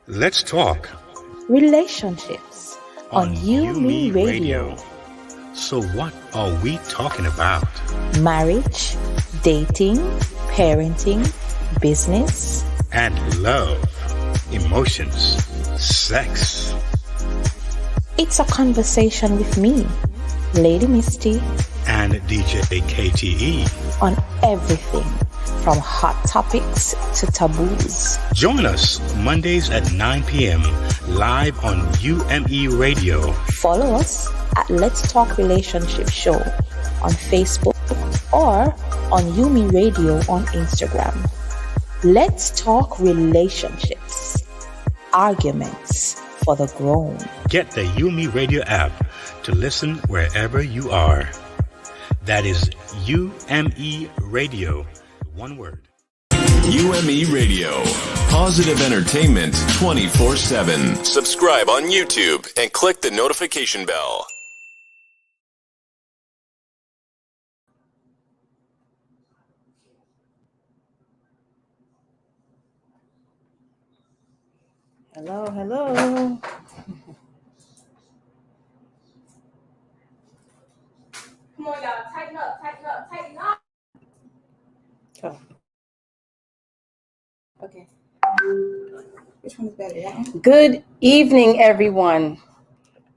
Let's talk relationships on You Me Radio. So what are we talking about? Marriage, dating, parenting, business, And love, emotions, sex. it's a conversation with me, Lady Misty, And DJ KTE. on everything from hot topics to taboos. Join us Mondays at 9 p.m. live on UME Radio. Follow us at Let's Talk Relationship Show on Facebook or on Yumi Radio on Instagram. Let's talk relationships, arguments for the grown. Get the UME Radio app to listen wherever you are. That is UME Radio, one word. UME Radio. Positive entertainment 24/7. Subscribe on YouTube and click the notification bell. Hello, hello. Come on, y'all. Tighten up, tighten up, tighten up. Oh. Okay. Which one is better? That one? Good evening, everyone,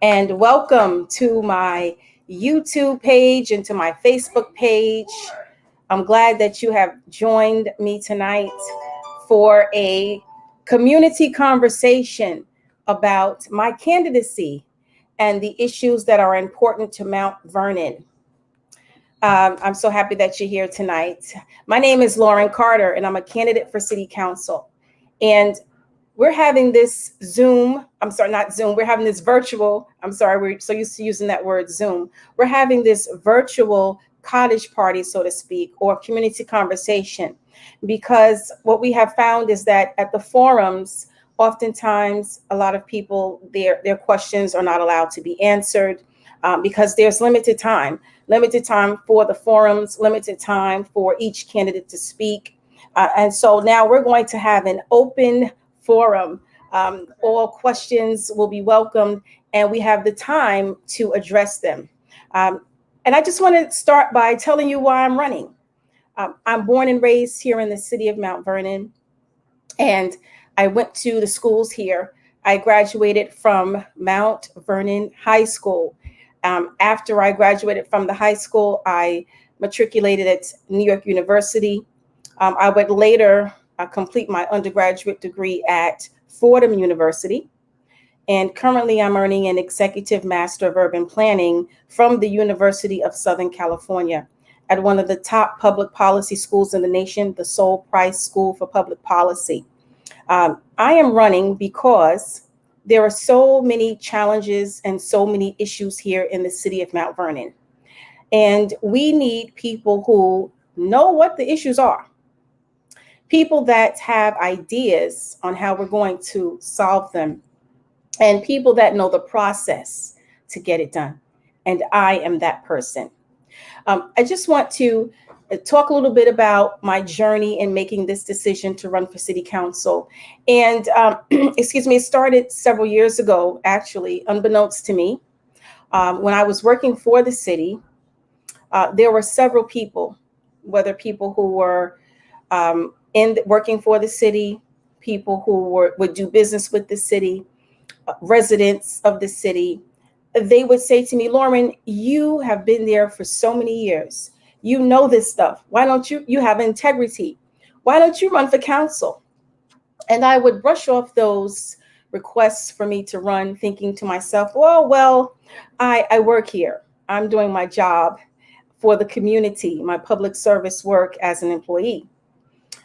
and welcome to my YouTube page and to my Facebook page. I'm glad that you have joined me tonight for a community conversation about my candidacy and the issues that are important to Mount Vernon. I'm so happy that you're here tonight. My name is Lauren Carter, and I'm a candidate for City Council. And we're having this we're having this virtual, we're so used to using that word Zoom. We're having this virtual cottage party, so to speak, or community conversation, because what we have found is that at the forums, oftentimes a lot of people, their questions are not allowed to be answered because there's limited time for the forums, limited time for each candidate to speak. And so now we're going to have an open forum. All questions will be welcomed, and we have the time to address them. And I just want to start by telling you why I'm running. I'm born and raised here in the city of Mount Vernon, and I went to the schools here. I graduated from Mount Vernon High School. After I graduated from the high school, I matriculated at New York University. I would later complete my undergraduate degree at Fordham University. And currently I'm earning an Executive Master of Urban Planning from the University of Southern California at one of the top public policy schools in the nation, the Sol Price School for Public Policy. I am running because there are so many challenges and so many issues here in the city of Mount Vernon. And we need people who know what the issues are, people that have ideas on how we're going to solve them, and people that know the process to get it done. And I am that person. I just want to talk a little bit about my journey in making this decision to run for city council. And it started several years ago, actually, unbeknownst to me. When I was working for the city, there were several people, whether people who were working for the city, people who would do business with the city, residents of the city. They would say to me, Lauren, you have been there for so many years. You know this stuff. Why don't you have integrity? Why don't you run for council? And I would brush off those requests for me to run, thinking to myself, well, I work here. I'm doing my job for the community, my public service work as an employee.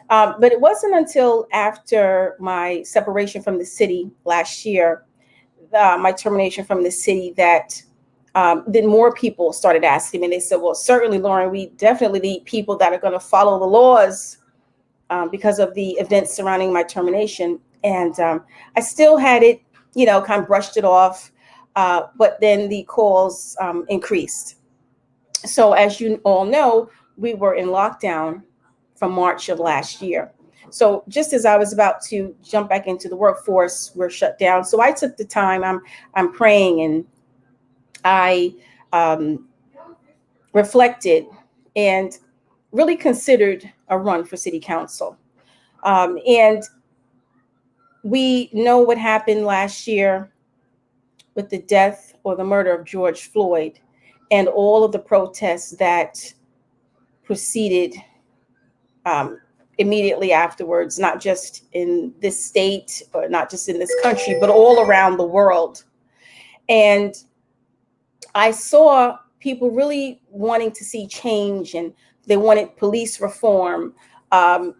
But it wasn't until after my separation from the city last year, my termination from the city, that then more people started asking me. And they said, well, certainly, Lauren, we definitely need people that are going to follow the laws because of the events surrounding my termination. And I still had it, kind of brushed it off. But then the calls increased. So as you all know, we were in lockdown from March of last year. So just as I was about to jump back into the workforce, we're shut down. So I took the time, I'm praying, and I reflected and really considered a run for city council. And we know what happened last year with the death or the murder of George Floyd and all of the protests that proceeded immediately afterwards, not just in this state or not just in this country, but all around the world. And I saw people really wanting to see change, and they wanted police reform. And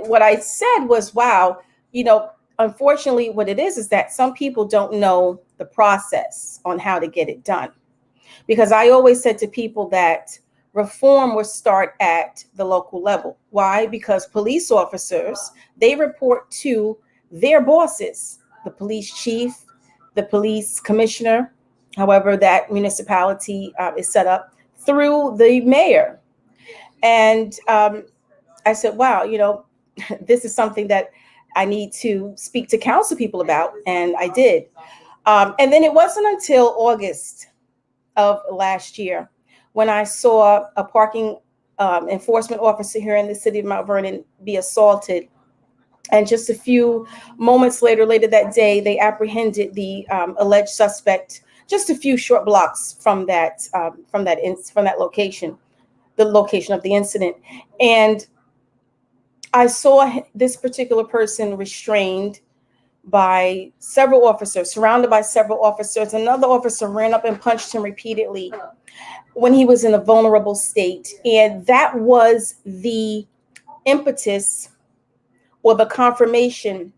what I said was, wow, unfortunately, what it is that some people don't know the process on how to get it done. Because I always said to people that reform will start at the local level. Why? Because police officers, they report to their bosses, the police chief, the police commissioner, however that municipality is set up, through the mayor. And I said, wow, this is something that I need to speak to council people about. And I did. And then it wasn't until August of last year when I saw a parking enforcement officer here in the city of Mount Vernon be assaulted. And just a few moments later that day, they apprehended the alleged suspect just a few short blocks from that location, the location of the incident. And I saw this particular person restrained by several officers, surrounded by several officers. Another officer ran up and punched him repeatedly when he was in a vulnerable state. And that was the impetus or the confirmation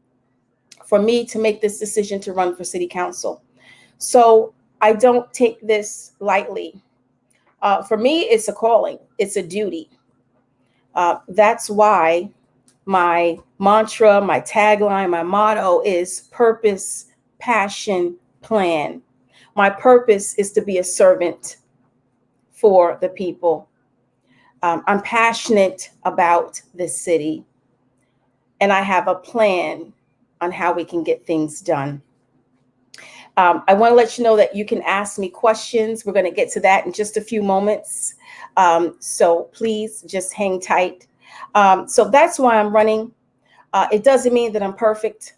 for me to make this decision to run for city council. So I don't take this lightly. For me, it's a calling. It's a duty. That's why my mantra, my tagline, my motto is purpose, passion, plan. My purpose is to be a servant for the people. I'm passionate about this city, and I have a plan on how we can get things done. I want to let you know that you can ask me questions. We're going to get to that in just a few moments. So please just hang tight. So that's why I'm running. It doesn't mean that I'm perfect.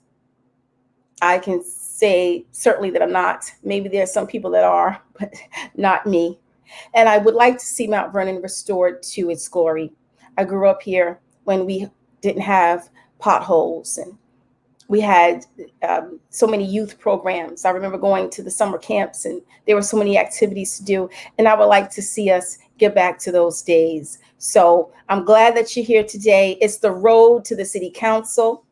I can say certainly that I'm not. Maybe there are some people that are, but not me. And I would like to see Mount Vernon restored to its glory. I grew up here when we didn't have potholes, and we had so many youth programs. I remember going to the summer camps, and there were so many activities to do. And I would like to see us get back to those days. So I'm glad that you're here today. It's the road to the city council,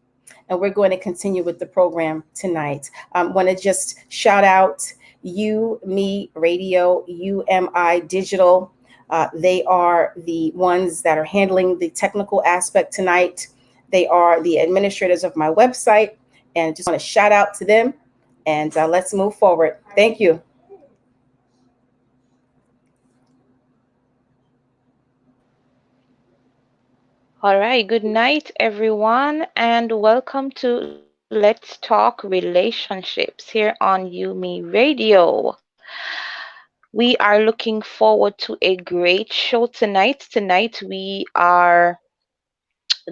and we're going to continue with the program tonight. I want to just shout out Me Radio, UMI Digital. They are the ones that are handling the technical aspect tonight. They are the administrators of my website, and just want to shout out to them. And let's move forward. Thank you. All right, good night, everyone, and welcome to Let's Talk Relationships here on Yumi Radio. We are looking forward to a great show tonight. Tonight, we are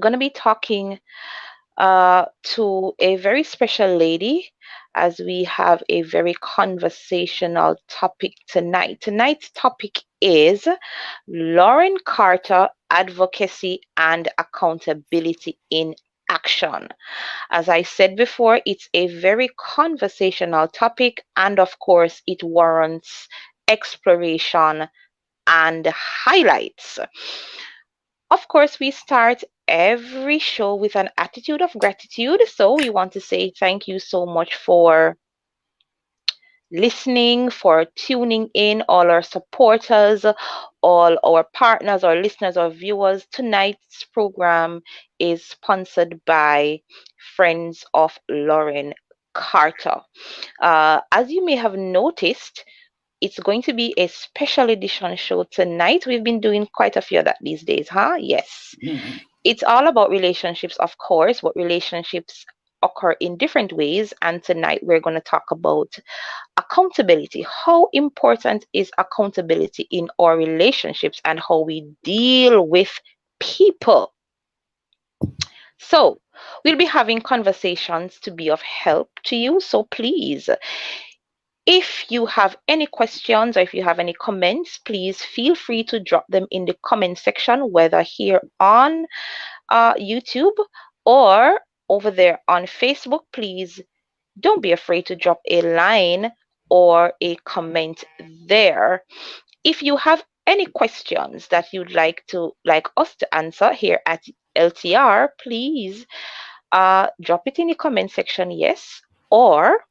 going to be talking to a very special lady, as we have a very conversational topic tonight. Tonight's topic is Lauren Carter, advocacy and accountability in action. As I said before, it's a very conversational topic, and of course, it warrants exploration and highlights. Of course, we start every show with an attitude of gratitude. So we want to say thank you so much for listening, for tuning in, all our supporters, all our partners, our listeners, our viewers. Tonight's program is sponsored by Friends of Lauren Carter. As you may have noticed, it's going to be a special edition show tonight. We've been doing quite a few of that these days, huh? Yes. Mhm. It's all about relationships, of course, but relationships occur in different ways. And tonight we're going to talk about accountability. How important is accountability in our relationships and how we deal with people? So, we'll be having conversations to be of help to you. So, please, if you have any questions or if you have any comments, please feel free to drop them in the comment section, whether here on YouTube or over there on Facebook. Please don't be afraid to drop a line or a comment there. If you have any questions that you'd like us to answer here at LTR, please drop it in the comment section, yes, or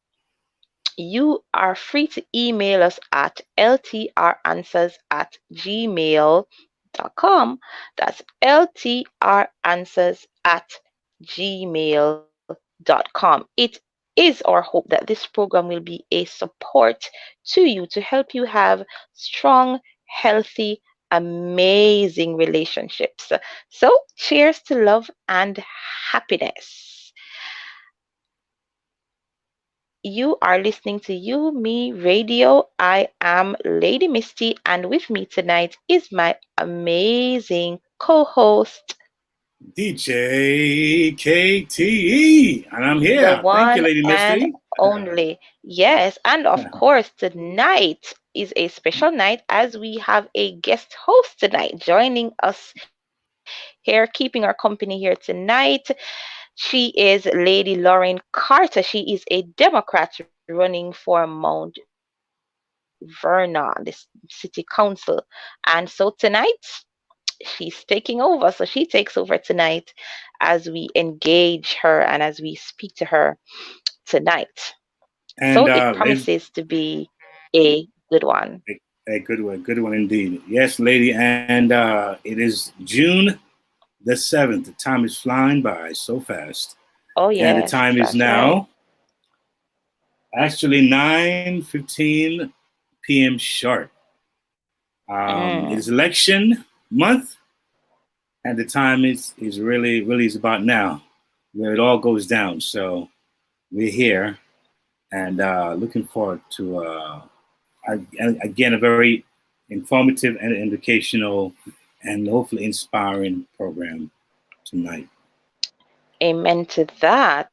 you are free to email us at ltranswers@gmail.com. That's ltranswers@gmail.com. It is our hope that this program will be a support to you to help you have strong, healthy, amazing relationships. So, cheers to love and happiness. You are listening to You, Me Radio. I am Lady Misty, and with me tonight is my amazing co-host, DJ KTE, and I'm the here. Thank you, one Lady and Misty. only. Yes, and of course, tonight is a special night as we have a guest host tonight joining us here, keeping our company here tonight. She is Lady Lauren Carter. She is a Democrat running for Mount Vernon, this city council. And so tonight, she's taking over. So she takes over tonight as we engage her and as we speak to her tonight. So it And promises to be a good one. a good one indeed. Yes, lady, and it is June the 7th. The time is flying by so fast. Oh, And the yes, time is that's right. now actually 9:15 p.m. sharp. It is Mm, election month, and the time is really is about now, where it all goes down. So we're here and looking forward to again a very informative and educational and hopefully inspiring program tonight. amen to that.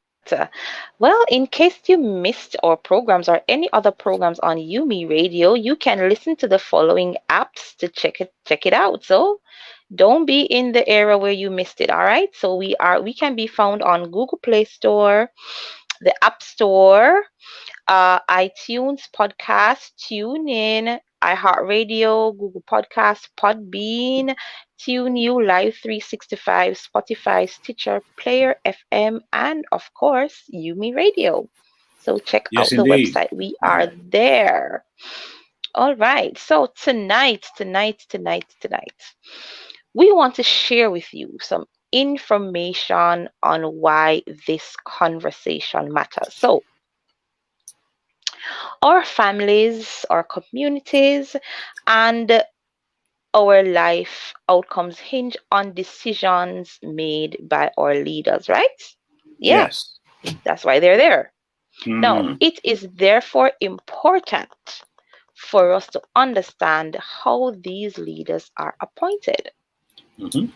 Well, in case you missed our programs or any other programs on Yumi Radio, you can listen to the following apps to check it out. So Don't be in the era where you missed it. All right. So we can be found on Google Play Store, the App Store, iTunes Podcast, TuneIn, iHeartRadio, Google Podcast, Podbean, TuneU, Live 365, Spotify, Stitcher, Player FM, and of course, Yumi Radio. So check Yes, out the indeed. website. We are there. All right. So tonight, we want to share with you some information on why this conversation matters. So our families, our communities, and our life outcomes hinge on decisions made by our leaders, right? Yeah, Yes. that's why they're there. Now, Mm-hmm. it is therefore important for us to understand how these leaders are appointed, Mm-hmm.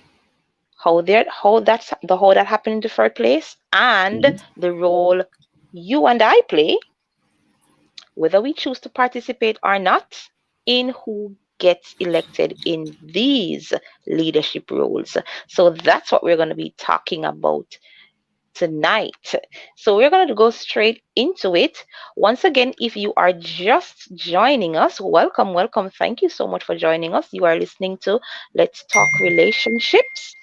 how that happened in the first place, and the role you and I play, whether we choose to participate or not, in who gets elected in these leadership roles. So that's what we're going to be talking about tonight. So we're going to go straight into it. Once again, if you are just joining us, welcome. Thank you so much for joining us. You are listening to Let's Talk Relationships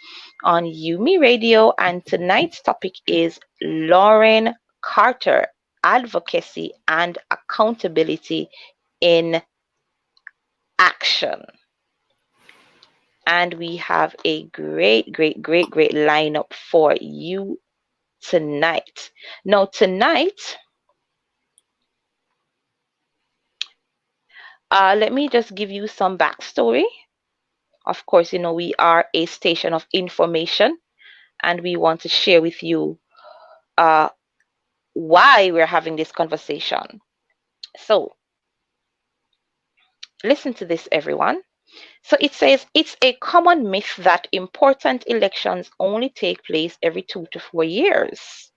on Yumi Radio, and tonight's topic is Lauren Carter, advocacy and accountability in action. And we have a great lineup for you tonight. Now, tonight, let me just give you some backstory. Of course, we are a station of information, and we want to share with you why we're having this conversation. So, listen to this, everyone. So it says it's a common myth that important elections only take place every 2 to 4 years.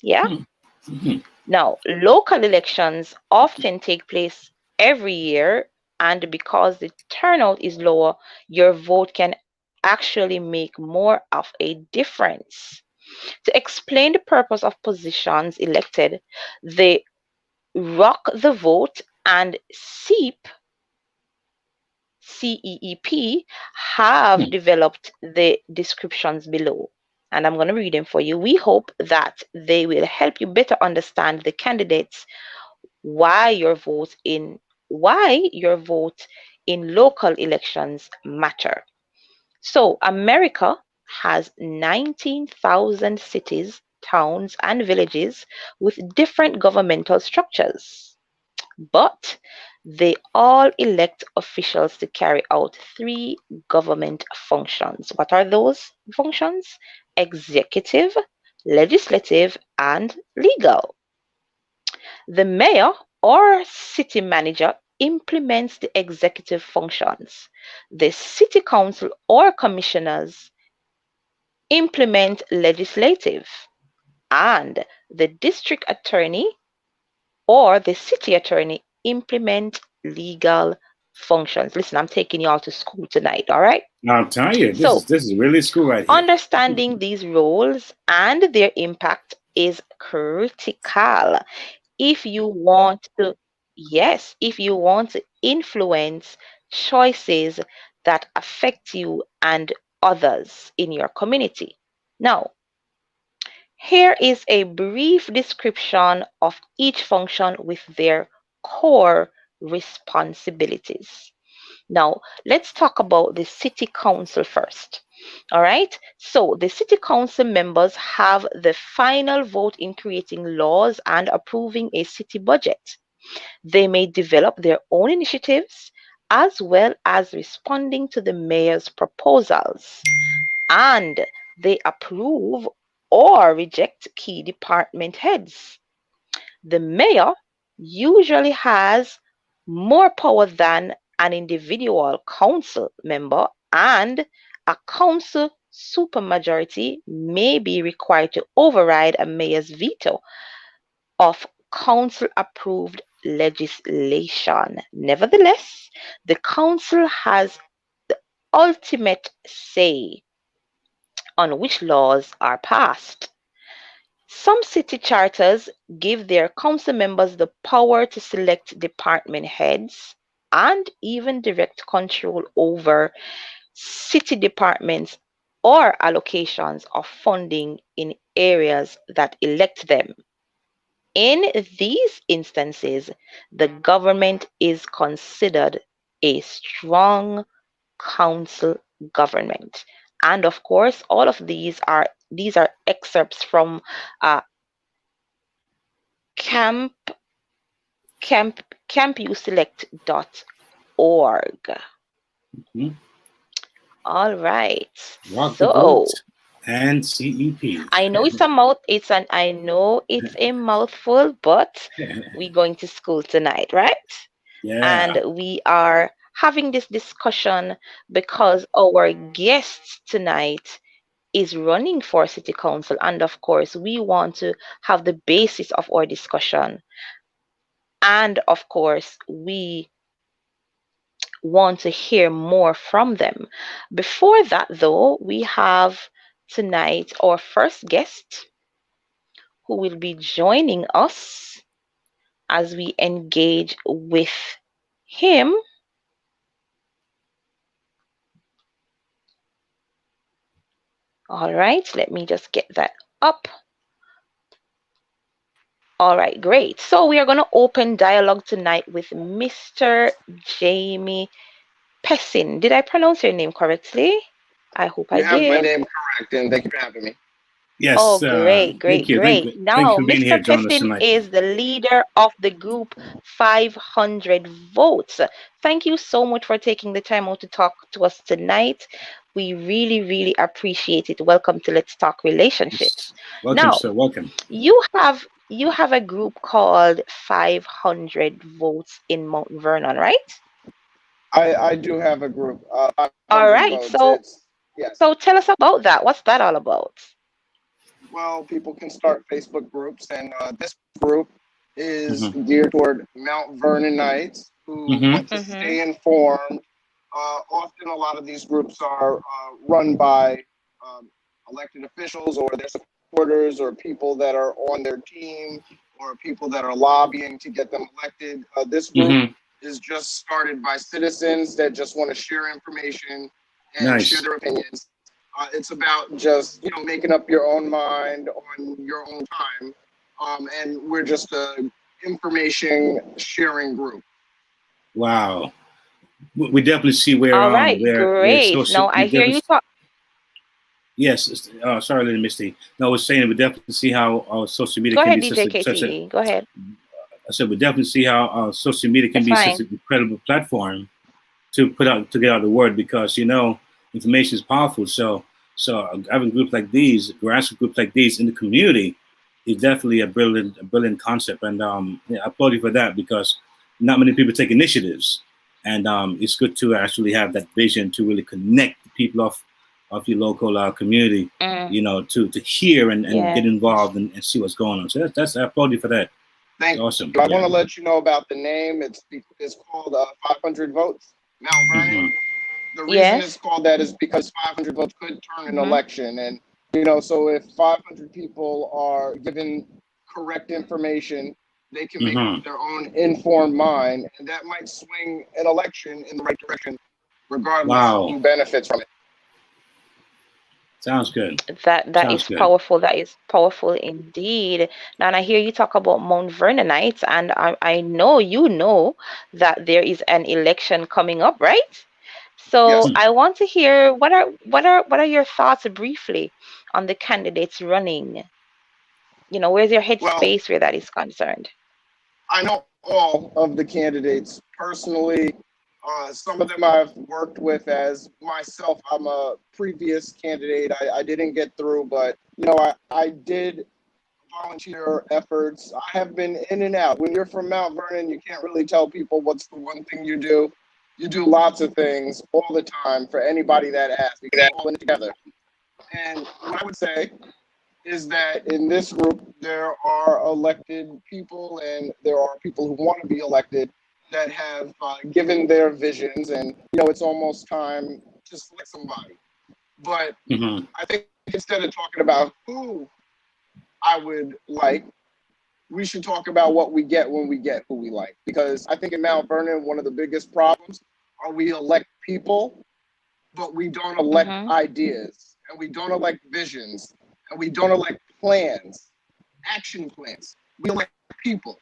Yeah. Mm-hmm. Now, local elections often take place every year, and because the turnout is lower, your vote can actually make more of a difference. To explain the purpose of positions elected, the Rock the Vote and CEEP have developed the descriptions below, and I'm going to read them for you. We hope that they will help you better understand the candidates, why your vote in local elections matter. So America has 19,000 cities, towns, and villages with different governmental structures, but they all elect officials to carry out 3 government functions. What are those functions? Executive, legislative, and legal. The mayor or city manager implements the executive functions. The city council or commissioners implement legislative, and the district attorney or the city attorney implement legal functions. Listen, I'm taking you all to school tonight, all right? I'm telling you, So, this is really school right here. understanding these roles and their impact is critical if you want to, yes, if you want to influence choices that affect you and others in your community. Now, here is a brief description of each function with their core responsibilities. Now, let's talk about the city council first. All right. So, the city council members have the final vote in creating laws and approving a city budget. They may develop their own initiatives as well as responding to the mayor's proposals, and they approve or reject key department heads. The mayor usually has more power than an individual council member, and a council supermajority may be required to override a mayor's veto of council approved legislation. Nevertheless, the council has ultimate say on which laws are passed. Some city charters give their council members the power to select department heads and even direct control over city departments or allocations of funding in areas that elect them. In these instances, the government is considered a strong council government. And of course, all of these are excerpts from uh, camp camp campuselect.org. Mhm. All right. Rock the So vote and CEP. I know it's a mouthful, but we're going to school tonight, right? Yeah. And we are having this discussion because our guest tonight is running for city council, and of course we want to have the basis of our discussion, and of course we want to hear more from them. Before that, though, we have tonight our first guest who will be joining us as we engage with him. All right, let me just get that up. All right, great. So we are going to open dialogue tonight with Mr. Jamie Pessin. Did I pronounce your name correctly? I hope I You have my did. name correct, and thank you for having me. Oh, Yes. great, Thank great, you. great. Thank you Now, for being Mr. here, joining us Pessin tonight. is the leader of the group 500 Votes. Thank you so much for taking the time out to talk to us tonight. We really, really appreciate it. Welcome to Let's Talk Relationships. Welcome, Now, sir. Welcome. you have a group called 500 Votes in Mount Vernon, right? I do have a group, All 500 right. votes. So It's yes. so tell us about that. What's that all about? Well, people can start Facebook groups, and this group is Hmm. geared toward Mount Vernonites who Hmm. want to Mm-hmm. stay informed. Often, a lot of these groups are run by um, elected officials or their supporters or people that are on their team or people that are lobbying to get them elected. This group Hmm. is just started by citizens that just want to share information and share Nice. their opinions. It's about just making up your own mind on your own time, and we're just a information sharing group. Wow. We definitely see where All right, great. social. Now We I hear definitely you talk. yes. Sorry, Lady Misty. No, I was saying we definitely see how social media Go can ahead, be DJ such a. KTE. Go ahead. I said we definitely see how social media can That's be such fine. an incredible platform to get out the word because information is powerful. So having groups like these, grassroots groups like these in the community, is definitely a brilliant concept, and I applaud you for that because not many people take initiatives, and it's good to actually have that vision to really connect the people of your local community, Mm, to hear and yeah. get involved and see what's going on. So that's I applaud you for that. It's Thank awesome. you. I want Yeah. to let you know about the name. It's called 500 votes, Mount Vernon. Hmm. The reason it's Yes. called that is because 500 votes could turn an Mm-hmm. election, and so if 500 people are given correct information, they can make up Hmm. their own informed mind, and that might swing an election in the right direction, regardless of Wow. who benefits from it. Sounds good. That Sounds is good. powerful. That is powerful indeed. Now, and I hear you talk about Mount Vernonites, and I know you know that there is an election coming up, right? So Yes. Hmm. I want to hear what are your thoughts briefly on the candidates running? Where's your Well, headspace where that is concerned? I know all of the candidates personally. Some of them I've worked with as myself. I'm a previous candidate. I didn't get through, but I did volunteer efforts. I have been in and out. When you're from Mount Vernon, you can't really tell people what's the one thing you do. You do lots of things all the time for anybody that asks because we're all in it together. And what I would say is that in this group, there are elected people and there are people who want to be elected that have given their visions. And, it's almost time to select somebody. But I think instead of talking about who I would like, we should talk about what we get when we get who we like. Because I think in Mount Vernon, one of the biggest problems are we elect people, but we don't elect ideas, and we don't elect visions, and we don't elect plans, action plans. We elect people,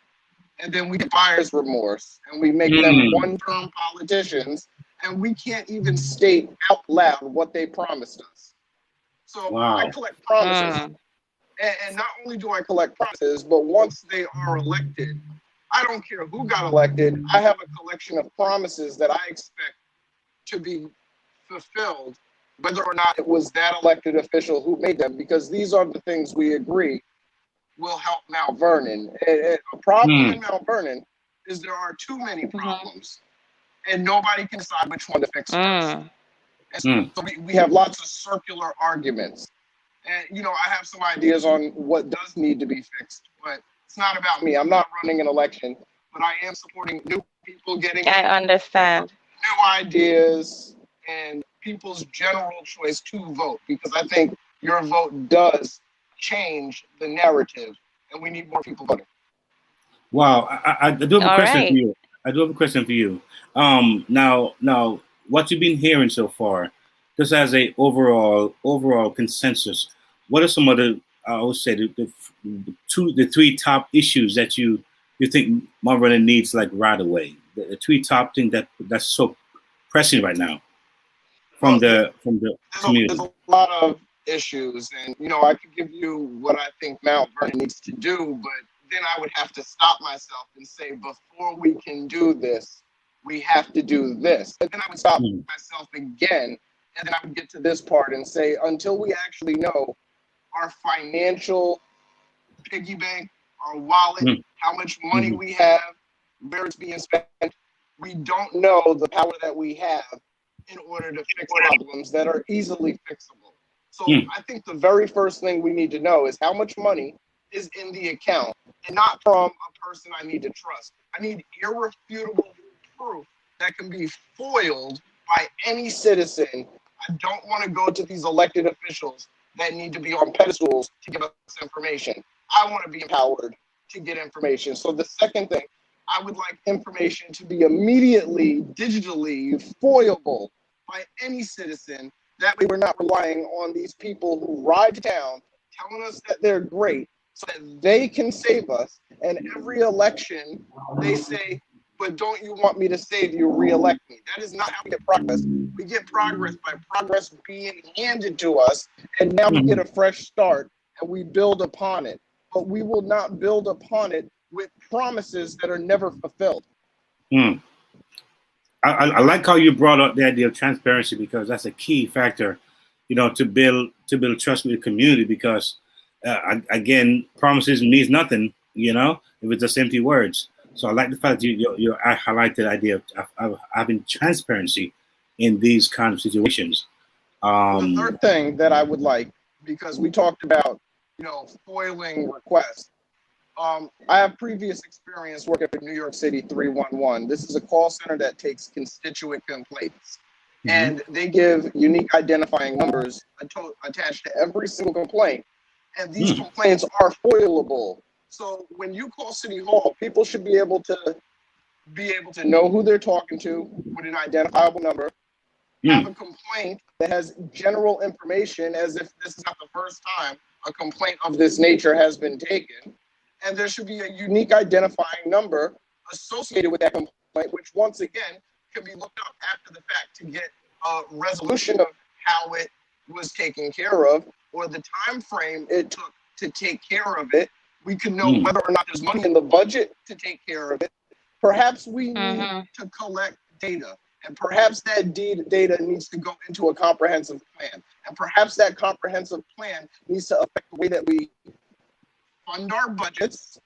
and then we get buyer's remorse, and we make them one-term politicians, and we can't even state out loud what they promised us. So I collect promises. And not only do I collect promises, but once they are elected, I don't care who got elected, I have a collection of promises that I expect to be fulfilled, whether or not it was that elected official who made them, because these are the things we agree will help Mount Vernon. And a problem in Mount Vernon is there are too many problems, and nobody can decide which one to fix first. And so we have lots of circular arguments. And, you know, I have some ideas on what does need to be fixed, but it's not about me. I'm not running an election, but I am supporting new people getting I understand. new ideas and people's general choice to vote, because I think your vote does change the narrative, and we need more people voting. Wow, I do have a question for you. I do have a question for you. Now, what you've been hearing so far, just as a overall consensus, what are some of the, I would say, the three top issues that you think Mount Vernon needs like right away? The three top things that's so pressing right now from the community. There's a lot of issues, and you know, I could give you what I think Mount Vernon needs to do, but then I would have to stop myself and say, before we can do this, we have to do this. But then I would stop myself again, and then I would get to this part and say, until we actually know our financial piggy bank, our wallet, how much money we have, where it's being spent, we don't know the power that we have in order to fix problems that are easily fixable. So I think the very first thing we need to know is how much money is in the account, and not from a person I need to trust. I need irrefutable proof that can be foiled by any citizen. I don't want to go to these elected officials that need to be on pedestals to give us information. I want to be empowered to get information. So the second thing, I would like information to be immediately, digitally foilable by any citizen. That way we're not relying on these people who ride to town telling us that they're great so that they can save us. And every election, they say, but don't you want me to save you, re-elect me? That is not how we get progress. We get progress by progress being handed to us, and now we get a fresh start, and we build upon it. But we will not build upon it with promises that are never fulfilled. I like how you brought up the idea of transparency, because that's a key factor, you know, to build trust with the community. Because again, promises means nothing, you know, if it's just empty words. So I like the fact that you highlight the idea of having transparency in these kind of situations. The third thing that I would like, because we talked about, you know, foiling requests. I have previous experience working for New York City 311. This is a call center that takes constituent complaints, and they give unique identifying numbers attached to every single complaint, and these complaints are foilable. So when you call City Hall, people should be able to know who they're talking to with an identifiable number, have a complaint that has general information as if this is not the first time a complaint of this nature has been taken. And there should be a unique identifying number associated with that complaint, which once again can be looked up after the fact to get a resolution of how it was taken care of, or the time frame it took to take care of it. We can know whether or not there's money in the budget to take care of it. Perhaps we need to collect data, and perhaps that data needs to go into a comprehensive plan. And perhaps that comprehensive plan needs to affect the way that we fund our budgets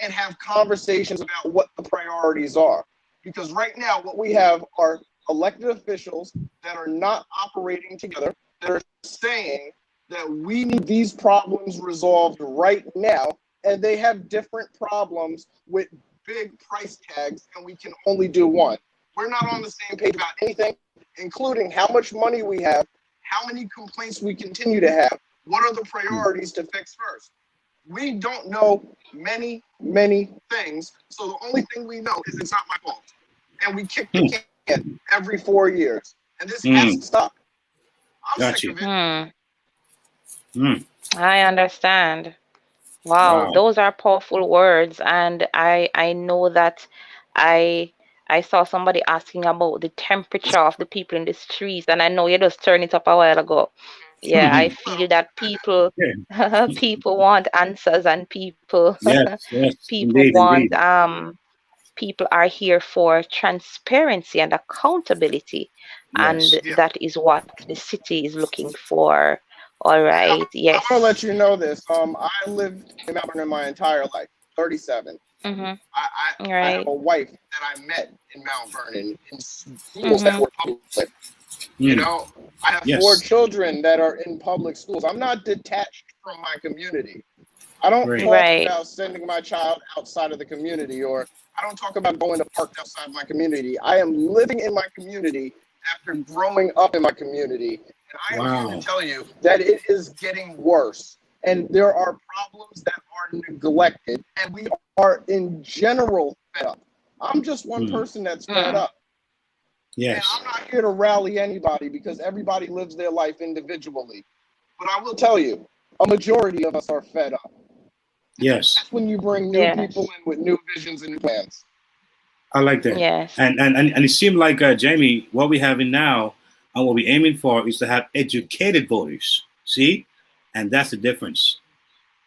and have conversations about what the priorities are. Because right now, what we have are elected officials that are not operating together, that are saying that we need these problems resolved right now, and they have different problems with big price tags, and we can only do one. We're not on the same page about anything, including how much money we have, how many complaints we continue to have, what are the priorities to fix first. We don't know many, many things, so the only thing we know is it's not my fault. And we kick the can every 4 years. And this has to stop. I'm sick of it. I understand. Wow, those are powerful words, and I know that I saw somebody asking about the temperature of the people in the streets, and I know you just turned it up a while ago. Yeah, I feel that people people want answers, and people people indeed, want indeed. People are here for transparency and accountability, and that is what the city is looking for. All right. Yes. I'm gonna let you know this. I lived in Mount Vernon my entire life, 37. I have a wife that I met in Mount Vernon in schools that were public. You know, I have 4 children that are in public schools. I'm not detached from my community. I don't talk about sending my child outside of the community, or I don't talk about going to parks outside my community. I am living in my community after growing up in my community. And I am here to tell you that it is getting worse. And there are problems that are neglected. And we are, in general, fed up. I'm just one person that's fed up. Yes. And I'm not here to rally anybody because everybody lives their life individually. But I will tell you, a majority of us are fed up. Yes. That's when you bring new people in with new visions and new plans. I like that. Yes. And it seemed like, Jamie, what we're having now and what we're aiming for is to have educated voters. See? And that's the difference.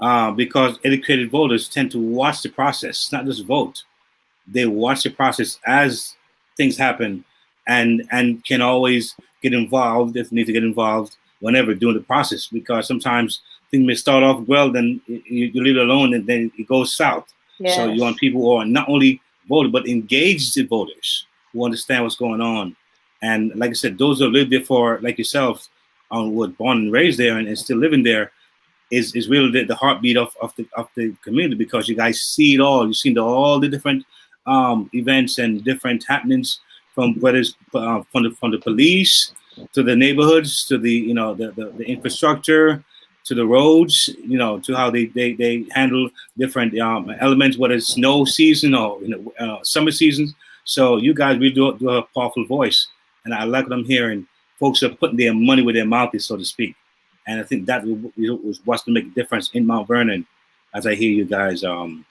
Because educated voters tend to watch the process, not just vote. They watch the process as things happen and can always get involved if they need to get involved whenever during the process. Because sometimes things may start off well, then you leave it alone and then it goes south. Yes. So you want people who are not only voted, but engaged voters who understand what's going on. And like I said, those who lived there for, like yourself, were born and raised there and still living there, is really the heartbeat of the community, because you guys see it all. You've seen all the different events and different happenings, from whether it's from the police to the neighborhoods to the the infrastructure to the roads, to how they handle different elements, whether it's snow season or summer seasons. So you guys really do have a powerful voice, and I like what I'm hearing. Folks are putting their money where their mouth is, so to speak. And I think that was what's going to make a difference in Mount Vernon, as I hear you guys, bring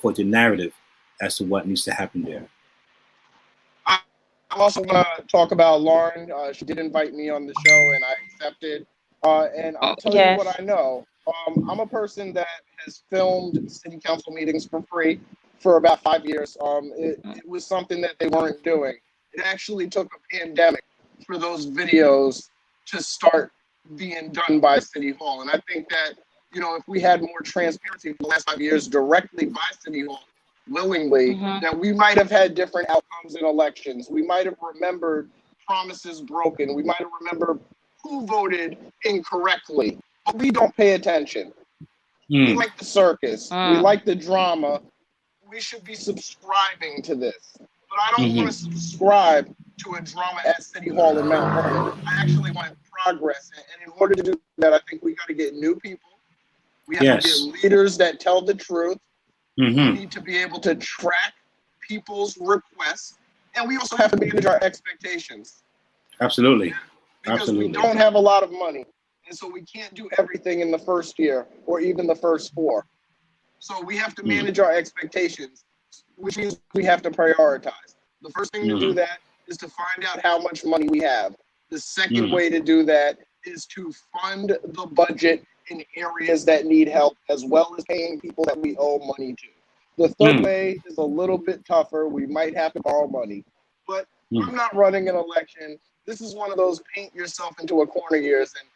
forth the narrative as to what needs to happen there. I also want to talk about Lauren. She did invite me on the show, and I accepted. And I'll tell you what I know. I'm a person that has filmed city council meetings for free for about 5 years. It was something that they weren't doing. It actually took a pandemic for those videos to start being done by City Hall. And I think that, if we had more transparency for the last 5 years directly by City Hall, willingly, that we might have had different outcomes in elections. We might have remembered promises broken. We might have remembered who voted incorrectly. But we don't pay attention. We like the circus. We like the drama. We should be subscribing to this. But I don't want to subscribe to a drama at City Hall in Mount Vernon. I actually want progress. And in order to do that, I think we got to get new people. We have to get leaders that tell the truth. We need to be able to track people's requests. And we also have to manage our expectations. Absolutely. Because we don't have a lot of money. And so we can't do everything in the first year or even the first 4. So we have to manage our expectations, which means we have to prioritize. The first thing to do that is to find out how much money we have. The second way to do that is to fund the budget in areas that need help, as well as paying people that we owe money to. The third way is a little bit tougher. We might have to borrow money. But I'm not running an election. This is one of those paint yourself into a corner years. And,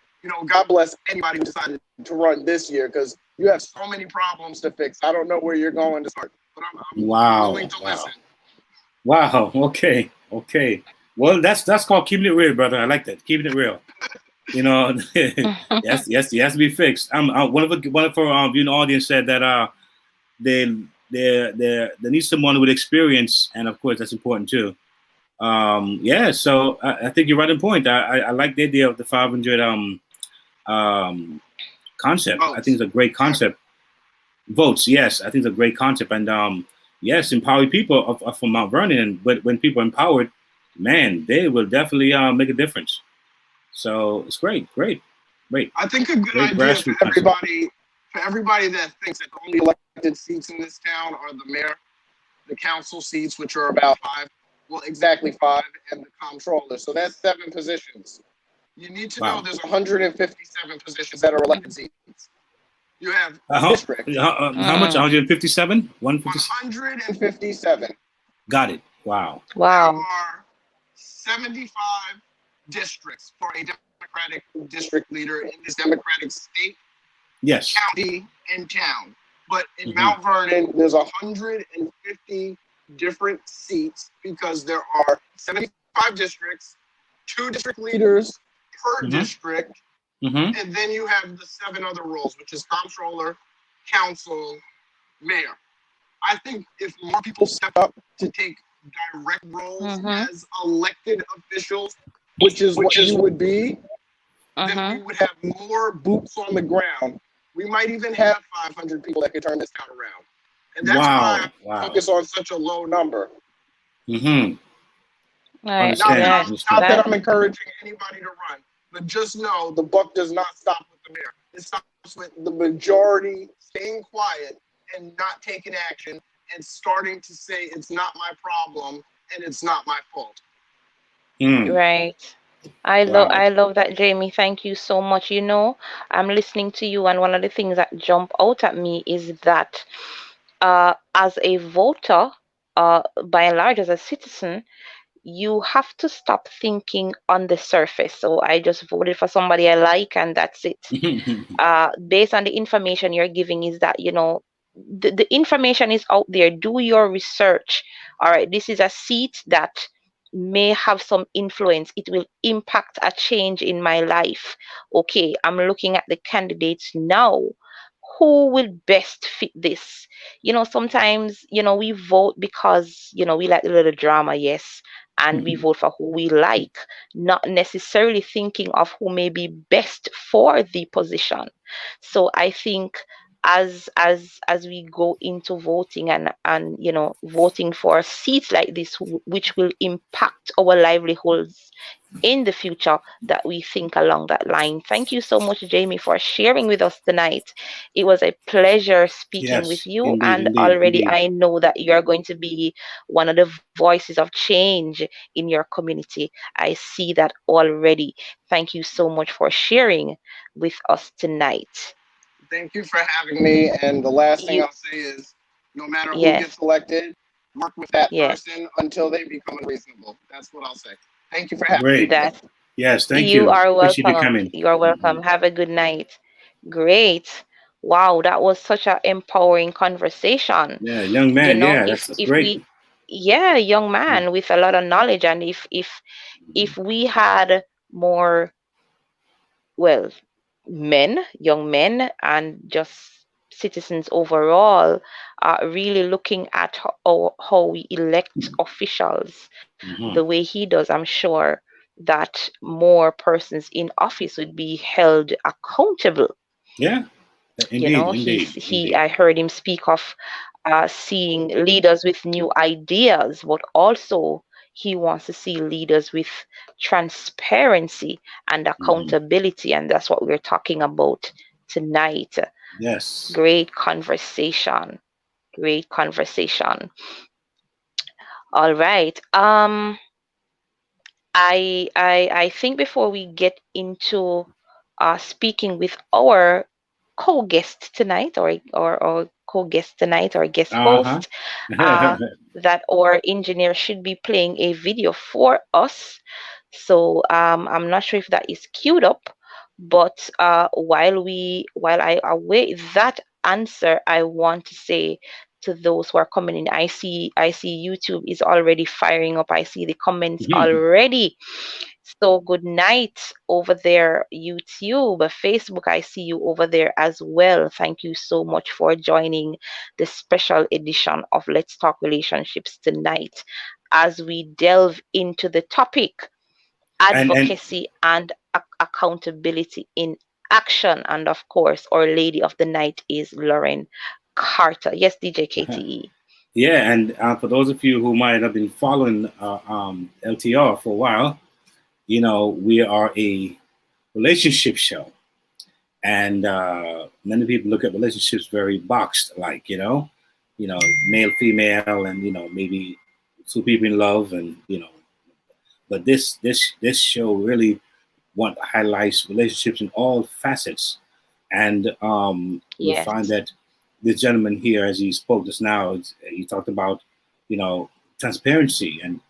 God bless anybody who decided to run this year, because you have so many problems to fix. I don't know where you're going to start, but I'm willing to listen. Wow. Okay. Well, that's called keeping it real, brother. I like that. Keeping it real. Yes, it has to be fixed. One of our viewing audience said that they need someone with experience, and of course that's important too. Yeah, so I think you're right on point. I like the idea of the 500 concept. Votes. I think it's a great concept. Votes, yes, I think it's a great concept, and yes, empower people from Mount Vernon. But when people are empowered, man, they will definitely make a difference. So it's great. I think a good Great idea for grassroots everybody that thinks that the only elected seats in this town are the mayor, the council seats, which are about 5, well, exactly 5, and the comptroller. So that's 7 positions. You need to know there's 157 positions that are elected seats. You have district. How much? 157? 157. Got it. Wow. There are 75 districts for a Democratic district leader in this Democratic state, Yes. county, and town. But in Mount Vernon, there's 150 different seats because there are 75 districts, 2 district leaders per district, and then you have the 7 other roles, which is comptroller, council, mayor. I think if more people step up to take direct roles as elected officials, which is what you would be, then we would have more boots on the ground. We might even have 500 people that could turn this town around. And that's why I focus on such a low number. Right. Not that I'm encouraging anybody to run, but just know the buck does not stop with the mayor. It stops with the majority staying quiet and not taking action and starting to say it's not my problem and it's not my fault. Right. I love that, Jamie. Thank you so much. You know, I'm listening to you, and one of the things that jump out at me is that as a voter, by and large, as a citizen, you have to stop thinking on the surface. So I just voted for somebody I like, and that's it. Based on the information you're giving, is that, you know, the information is out there. Do your research. All right, this is a seat that may have some influence. It will impact a change in my life. Okay, I'm looking at the candidates now. Who will best fit this? You know, sometimes, you know, we vote because, you know, we like a little drama, yes, and we vote for who we like, not necessarily thinking of who may be best for the position. So I think as we go into voting and you know, voting for seats like this, which will impact our livelihoods in the future, that we think along that line. Thank you so much, Jamie, for sharing with us tonight. It was a pleasure speaking with you, and already I know that you're going to be one of the voices of change in your community. I see that already. Thank you so much for sharing with us tonight. Thank you for having me. And the last thing I'll say is, no matter who gets elected, work with that person until they become unreasonable. That's what I'll say. Thank you for having me. Yes, thank you. You are Appreciate you welcome. coming. You are welcome. Have a good night. Great. Wow, that was such an empowering conversation. Yeah, young man. You know, Yeah, that's great. Young man with a lot of knowledge, and if we had more, well, young men, and just citizens overall, really looking at how we elect officials the way he does, I'm sure that more persons in office would be held accountable. Yeah, You know, I heard him speak of seeing leaders with new ideas, but also he wants to see leaders with transparency and accountability, and that's what we're talking about tonight. Yes. Great conversation. Great conversation. All right. I think before we get into speaking with our co-guest tonight, or co-guest tonight, or guest host, that our engineer should be playing a video for us. So I'm not sure if that is queued up, but while I await that answer, I want to say to those who are coming in, I see YouTube is already firing up. I see the comments already. So good night over there, YouTube. Facebook, I see you over there as well. Thank you so much for joining the special edition of Let's Talk Relationships tonight. as we delve into the topic, advocacy and accountability in action. And of course, our lady of the night is Lauren Carter. Yes, DJ KTE. Yeah, and for those of you who might have been following LTR for a while, we are a relationship show. And many people look at relationships very boxed, like, male, female, and, maybe two people in love, and, but this show really highlights relationships in all facets. And you'll find that this gentleman here, as he spoke just now, he talked about, transparency and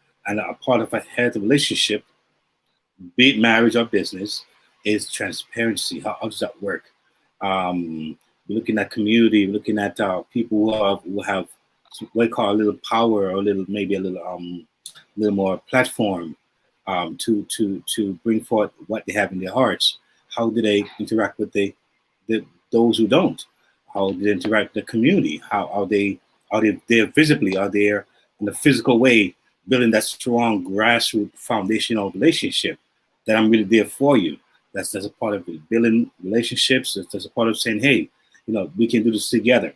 a part of a healthy relationship, be it marriage or business, is transparency. How does that work? Looking at community, looking at people who have what we call a little power, or maybe a little more platform, to bring forth what they have in their hearts. How do they interact with those who don't? How do they interact with the community? How are they there visibly? Are they in a physical way building that strong grassroots foundational relationship that I'm really there for you? That's a part of it. Building relationships. That's a part of saying, hey, we can do this together.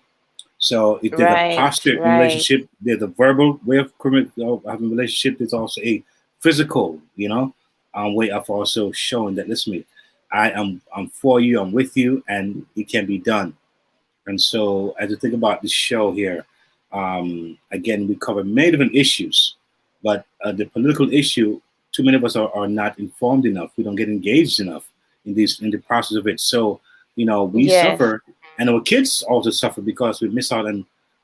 So if there's a posture in relationship, there's a verbal way of having a relationship. There's also a physical, way of also showing that, listen, I'm for you, I'm with you, and it can be done. And so as you think about this show here, again, we cover many different issues, but the political issue, too many of us are not informed enough. We don't get engaged enough in the process of it. So, we suffer, and our kids also suffer because we miss out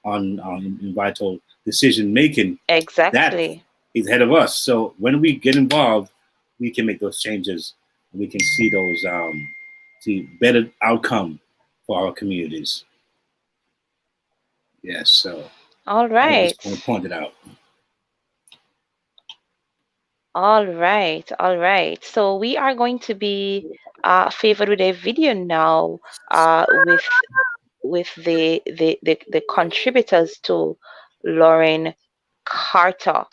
on vital decision making. Exactly. That is ahead of us. So when we get involved, we can make those changes. And we can see those better outcome for our communities. Yes. So. All right. I just want to point it out. All right. So we are going to be favored with a video now with the contributors to Lauren Carter.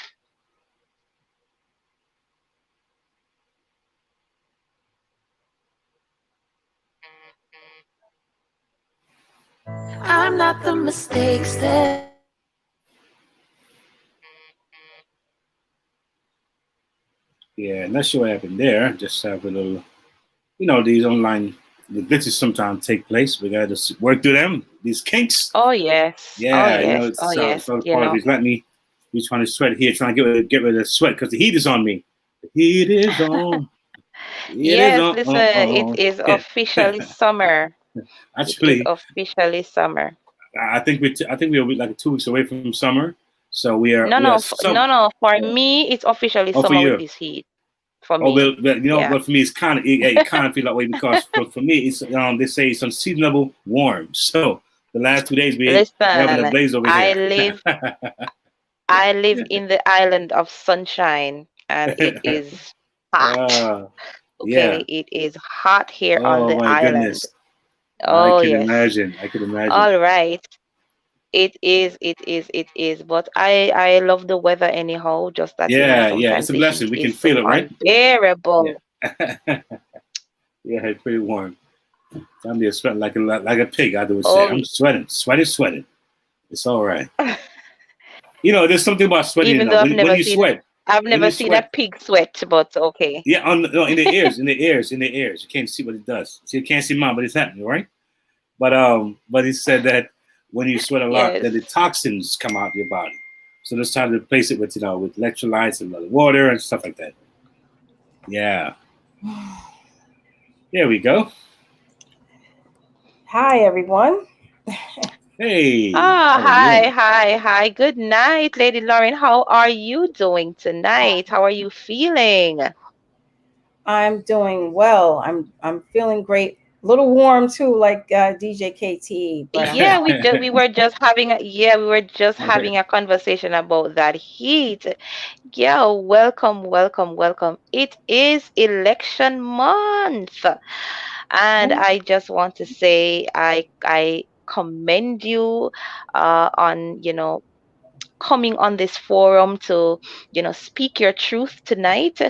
I'm not the mistakes that. Yeah, not sure what happened there. Just have a little, these online glitches sometimes take place. We got to work through them. These kinks. Oh yes. Yeah, yes. So part of it. Let me. He's trying to sweat here, trying to get rid of the sweat because the heat is on me. The heat is on. Listen, it is officially summer. Actually, it is officially summer. I think we're like 2 weeks away from summer. So we are. No. For me, it's officially summer with this heat. For me. Oh well, but for me, it's kind of feel that way because for me, it's they say it's unseasonable warm. So the last 2 days we're having a blaze over here. I live in the island of sunshine, and it is hot. Okay, it is hot here on the island. Goodness. Oh, I can imagine. All right. It is. But I love the weather anyhow. Just that it's a blessing. We can feel it, right? Unbearable. Yeah. It's pretty warm. I'm just sweating like a pig. I would say I'm sweating. It's all right. There's something about sweating. Even though I've never seen a pig sweat, but okay. Yeah, in the ears. You can't see what it does. So you can't see mine, but it's happening, right? But he said that when you sweat a lot, that the toxins come out of your body. So let's try to replace it with with electrolytes and water and stuff like that. Yeah. There we go. Hi, everyone. Hey. Hi. Good night, Lady Lauren. How are you doing tonight? How are you feeling? I'm doing well. I'm feeling great. A little warm too, like DJ KTE. But yeah, we were just having a conversation about that heat. Yeah, welcome. It is election month, and I just want to say I commend you on coming on this forum to, speak your truth tonight,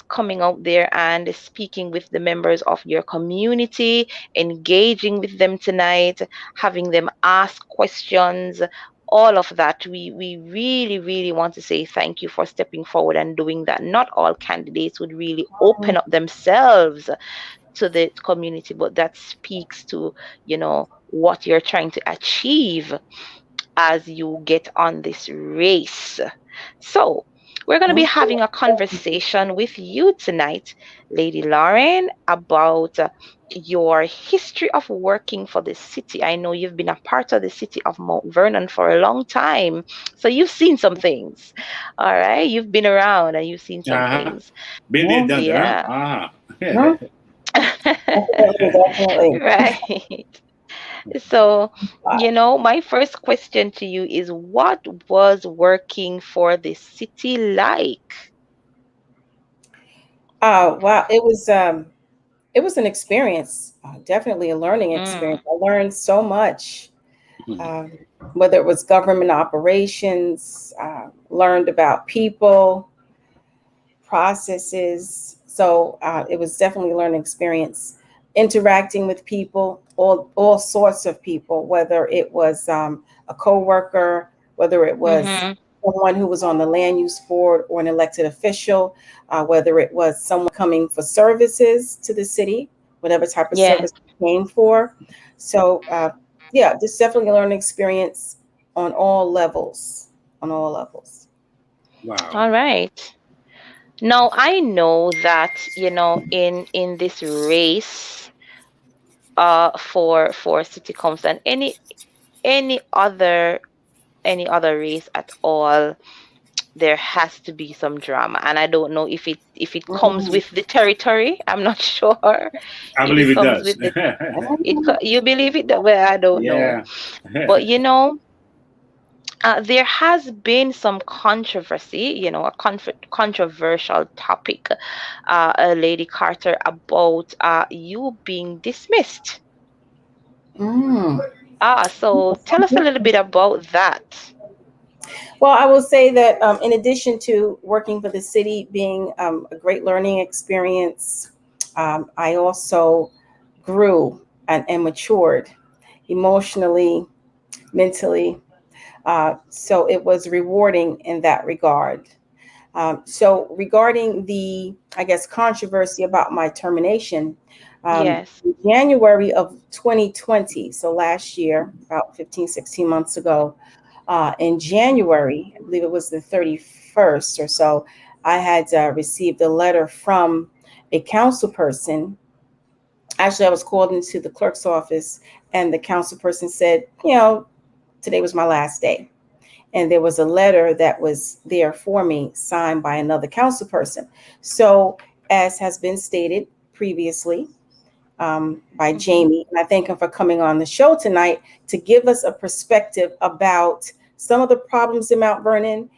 coming out there and speaking with the members of your community, engaging with them tonight, having them ask questions, all of that. We really, really want to say thank you for stepping forward and doing that. Not all candidates would really open up themselves to the community, but that speaks to, what you're trying to achieve as you get on this race. So, we're going to be having a conversation with you tonight, Lady Lauren, about your history of working for the city. I know you've been a part of the city of Mount Vernon for a long time, so you've seen some things. All right, you've been around and you've seen some things. Been there, done Yeah. that. Definitely. Right. So, my first question to you is, what was working for the city like? Wow, it was an experience, definitely a learning experience. I learned so much, whether it was government operations, learned about people, processes. So it was definitely a learning experience, interacting with people, all sorts of people, whether it was a coworker, whether it was someone who was on the land use board or an elected official, whether it was someone coming for services to the city, whatever type of service they came for. So just definitely a learning experience on all levels. Wow. All right. Now I know that, in this race for city council and any other race at all, there has to be some drama, and I don't know if it comes with the territory. I'm not sure. I believe it comes does. with you believe it? Well, I don't know, but there has been some controversy, a controversial topic, Lady Carter, about you being dismissed. So tell us a little bit about that. Well, I will say that in addition to working for the city being a great learning experience, I also grew and matured emotionally, mentally. So it was rewarding in that regard. So regarding the, I guess, controversy about my termination, in January of 2020, so last year, about 15, 16 months ago, in January, I believe it was the 31st or so, I had received a letter from a council person. Actually, I was called into the clerk's office, and the council person said, today was my last day. And there was a letter that was there for me, signed by another council person. So, as has been stated previously by Jamie, and I thank him for coming on the show tonight to give us a perspective about some of the problems in Mount Vernon.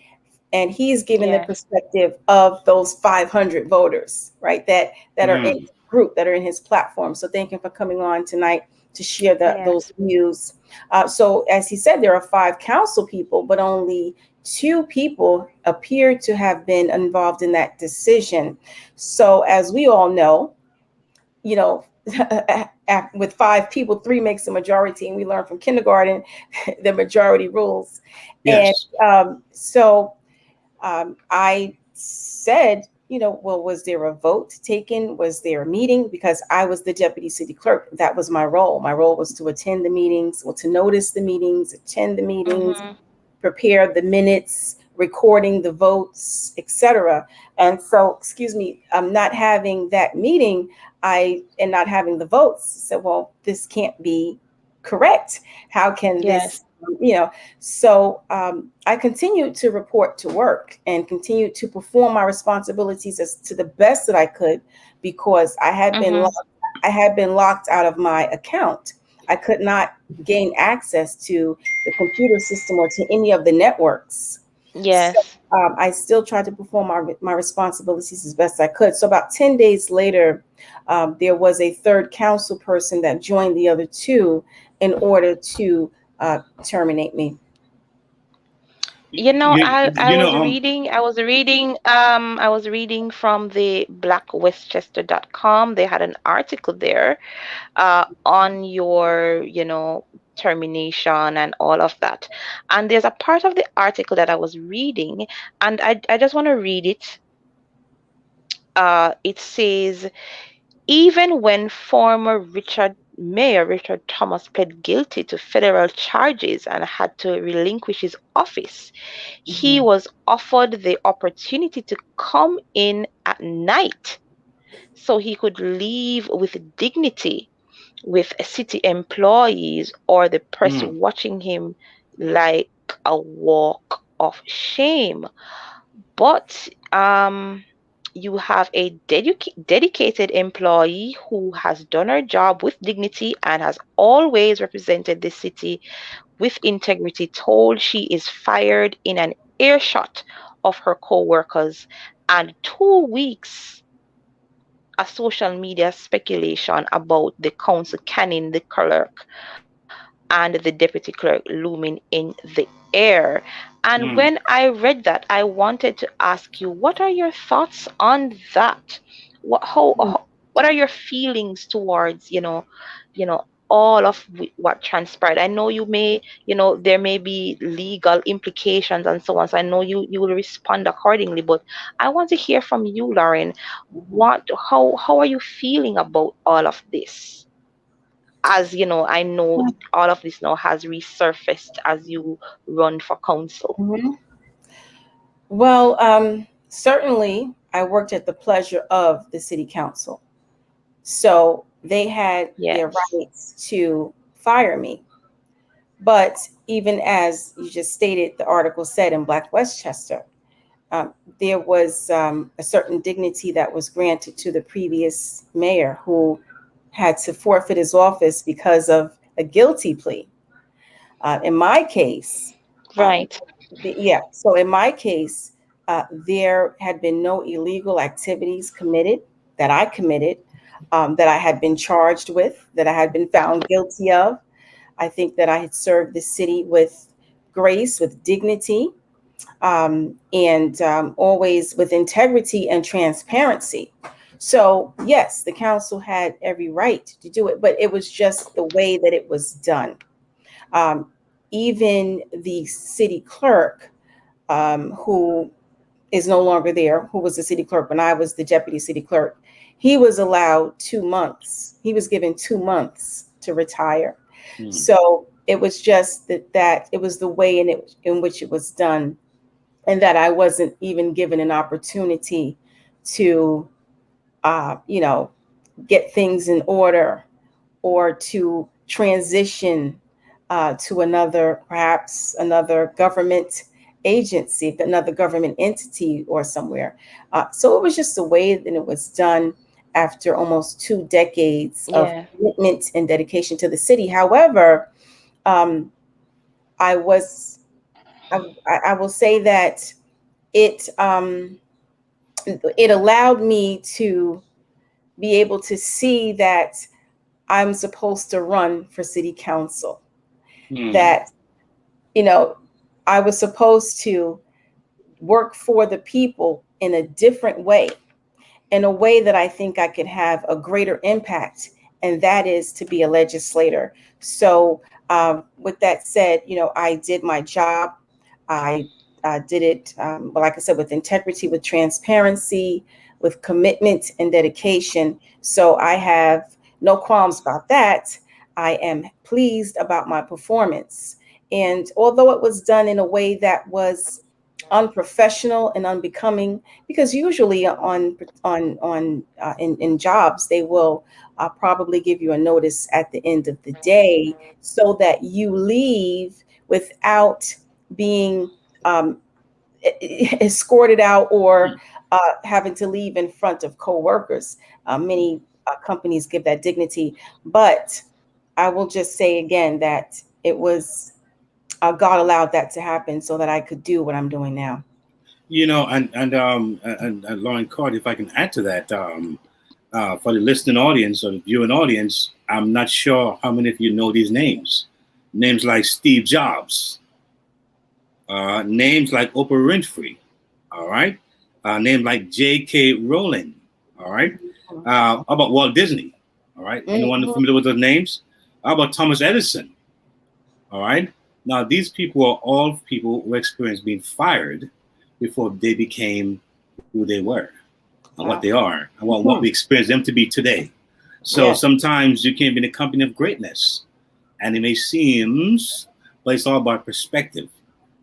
And he's given the perspective of those 500 voters, right, that are in his group, that are in his platform. So thank him for coming on tonight to share those views. So as he said, there are 5 council people, but only 2 people appear to have been involved in that decision. So as we all know, with 5 people, 3 makes a majority, and we learn from kindergarten the majority rules. Yes. And I said, well, was there a vote taken? Was there a meeting? Because I was the deputy city clerk. That was my role. My role was to attend the meetings, to notice the meetings, attend the meetings, prepare the minutes, recording the votes, etc. And so, not having that meeting, and not having the votes, said, well, this can't be correct. How can this, So I continued to report to work and continued to perform my responsibilities as to the best that I could, because I had been locked out of my account. I could not gain access to the computer system or to any of the networks. Yes. So, I still tried to perform my responsibilities as best I could. So about 10 days later, there was a 3rd council person that joined the other 2 in order to terminate me. You know, I you was know, reading, I was reading from the blackwestchester.com. They had an article there on your, termination and all of that. And there's a part of the article that I was reading, and I just want to read it. It says, even when former Mayor Richard Thomas pled guilty to federal charges and had to relinquish his office, he was offered the opportunity to come in at night so he could leave with dignity with city employees or the press watching him like a walk of shame. But you have a dedicated employee who has done her job with dignity and has always represented the city with integrity, told she is fired in an earshot of her co-workers, and 2 weeks a social media speculation about the council canning the clerk and the deputy clerk looming in the air. And when I read that, I wanted to ask you, what are your thoughts on that? What are your feelings towards, all of what transpired? I know you may, there may be legal implications and so on. So I know you will respond accordingly, but I want to hear from you, Lauren. How are you feeling about all of this? As you know, I know all of this now has resurfaced as you run for council. Well, certainly I worked at the pleasure of the city council. So they had their Yes. rights to fire me. But even as you just stated, the article said in Black Westchester, there was a certain dignity that was granted to the previous mayor who had to forfeit his office because of a guilty plea. In my case, Right. so in my case, there had been no illegal activities committed that I committed, that I had been charged with, that I had been found guilty of. I think that I had served the city with grace, with dignity, and always with integrity and transparency. So, yes, the council had every right to do it, but it was just the way that it was done. Even the city clerk, who is no longer there, who was the city clerk when I was the deputy city clerk, he was allowed 2 months. He was given 2 months to retire. So it was just that it was the way in which it was done, and that I wasn't even given an opportunity to, get things in order or to transition to perhaps another government agency, another government entity or somewhere. So it was just the way that it was done after almost 2 decades of Yeah. commitment and dedication to the city. However, I will say that it it allowed me to be able to see that I'm supposed to run for city council. That, I was supposed to work for the people in a different way, in a way that I think I could have a greater impact, and that is to be a legislator. So, with that said, I did my job. I did it, like I said, with integrity, with transparency, with commitment and dedication. So I have no qualms about that. I am pleased about my performance. And although it was done in a way that was unprofessional and unbecoming, because usually in jobs they will probably give you a notice at the end of the day so that you leave without being escorted out or having to leave in front of coworkers. Many companies give that dignity, but I will just say again that it was God allowed that to happen so that I could do what I'm doing now. And Lauren Card, if I can add to that, for the listening audience or the viewing audience, I'm not sure how many of you know these names. Names like Steve Jobs, names like Oprah Winfrey, all right? Names like J.K. Rowling, all right? How about Walt Disney, all right? Anyone familiar with those names? How about Thomas Edison, all right? Now, these people are all people who experienced being fired before they became who they were, and what they are, and what we experience them to be today. So sometimes you can be in the company of greatness, and it may seem, but it's all about perspective.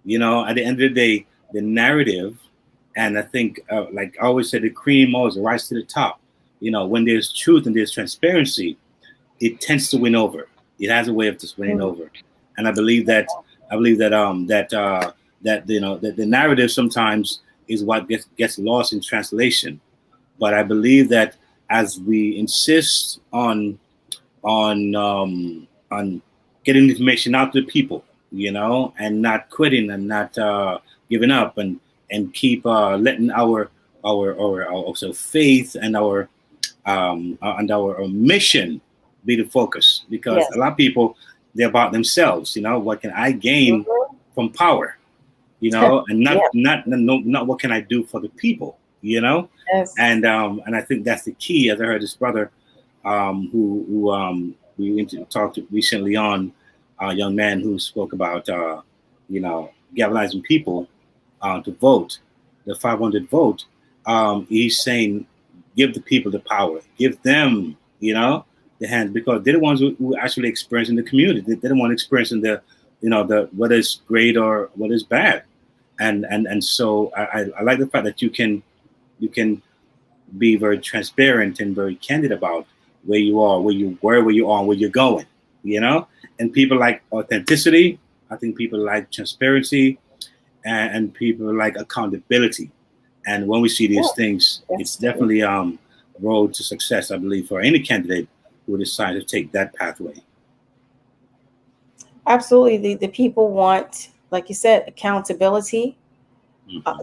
You know, at the end of the day, the narrative, and I think, like I always say, the cream always rises to the top. You know, when there's truth and there's transparency, it tends to win over. It has a way of just winning over. And I believe that that you know that the narrative sometimes is what gets lost in translation. But I believe that as we insist on getting information out to the people, you know, and not quitting and not giving up, and keep letting our also faith and our mission be the focus, because a lot of people, they're about themselves. You know, what can I gain from power? You know, and not what can I do for the people? You know, and I think that's the key. As I heard this brother, who we talked to recently on, a young man who spoke about you know, galvanizing people to vote, the 500 vote. He's saying, give the people the power, give them, you know, the hands, because they're the ones who actually experience in the community. They're the one experiencing the, you know, the whether it's great or whether it's bad, and so I like the fact that you can be very transparent and very candid about where you are, where you were, where you are, and where you're going. You know, and people like authenticity. I think people like transparency, and people like accountability. And when we see these things, it's definitely a road to success, I believe, for any candidate who decides to take that pathway. Absolutely. The people want, like you said, accountability.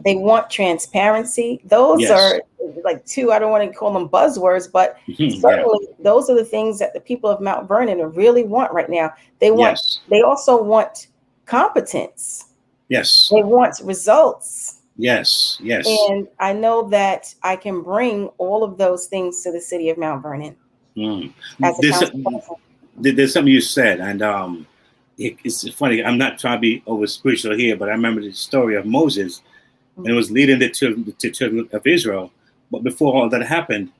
They want transparency. Those are like two, I don't want to call them buzzwords, but certainly those are the things that the people of Mount Vernon really want right now. They want, they also want competence. Yes. They want results. Yes. Yes. And I know that I can bring all of those things to the city of Mount Vernon. There's something you said, and it's funny. I'm not trying to be over spiritual here, but I remember the story of Moses, and it was leading the children of Israel. But before all that happened,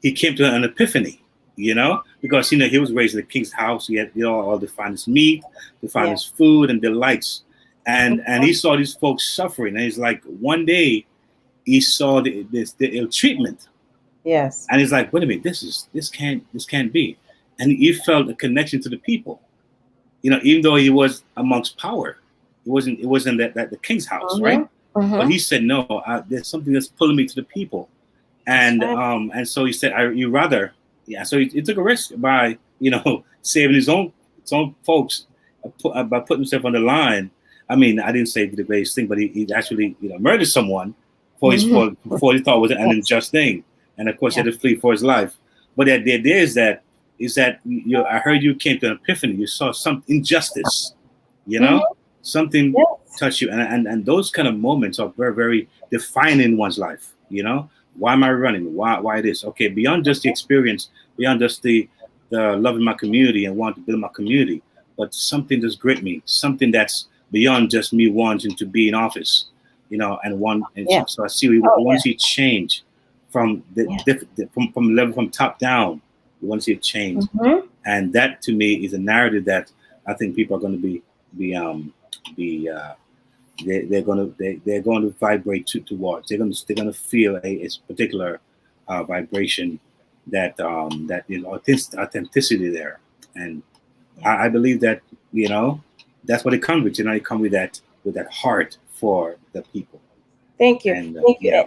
he came to an epiphany, you know, because, you know, he was raised in the king's house. He had, you know, all the finest meat, the finest food and delights. And he saw these folks suffering. And he's like, one day he saw the ill treatment. Yes. And he's like, wait a minute, this can't be. And he felt a connection to the people. You know, even though he was amongst power, it wasn't that the king's house, right? But he said, no, there's something that's pulling me to the people. And so he said, so he took a risk by, you know, saving his own folks by putting himself on the line. I mean, I didn't say the greatest thing, but he actually, you know, murdered someone for he thought was an unjust thing. And of course, he had to flee for his life. But the idea is that I heard you came to an epiphany. You saw some injustice, you know, something touched you. And those kind of moments are very, very defining in one's life, you know. Why am I running? Why this? Okay, beyond just the experience, beyond just the loving my community and wanting to build my community, but something that's gripped me, something that's beyond just me wanting to be in office, you know, so I see we want to see change from from level, from top down. We want to see a change, and that to me is a narrative that I think people are going to they're going to vibrate towards. They're going to feel a particular vibration that is authenticity there, and I believe that, you know, that's what it comes with. You know, it comes with that heart for the people. Thank you. Thank you.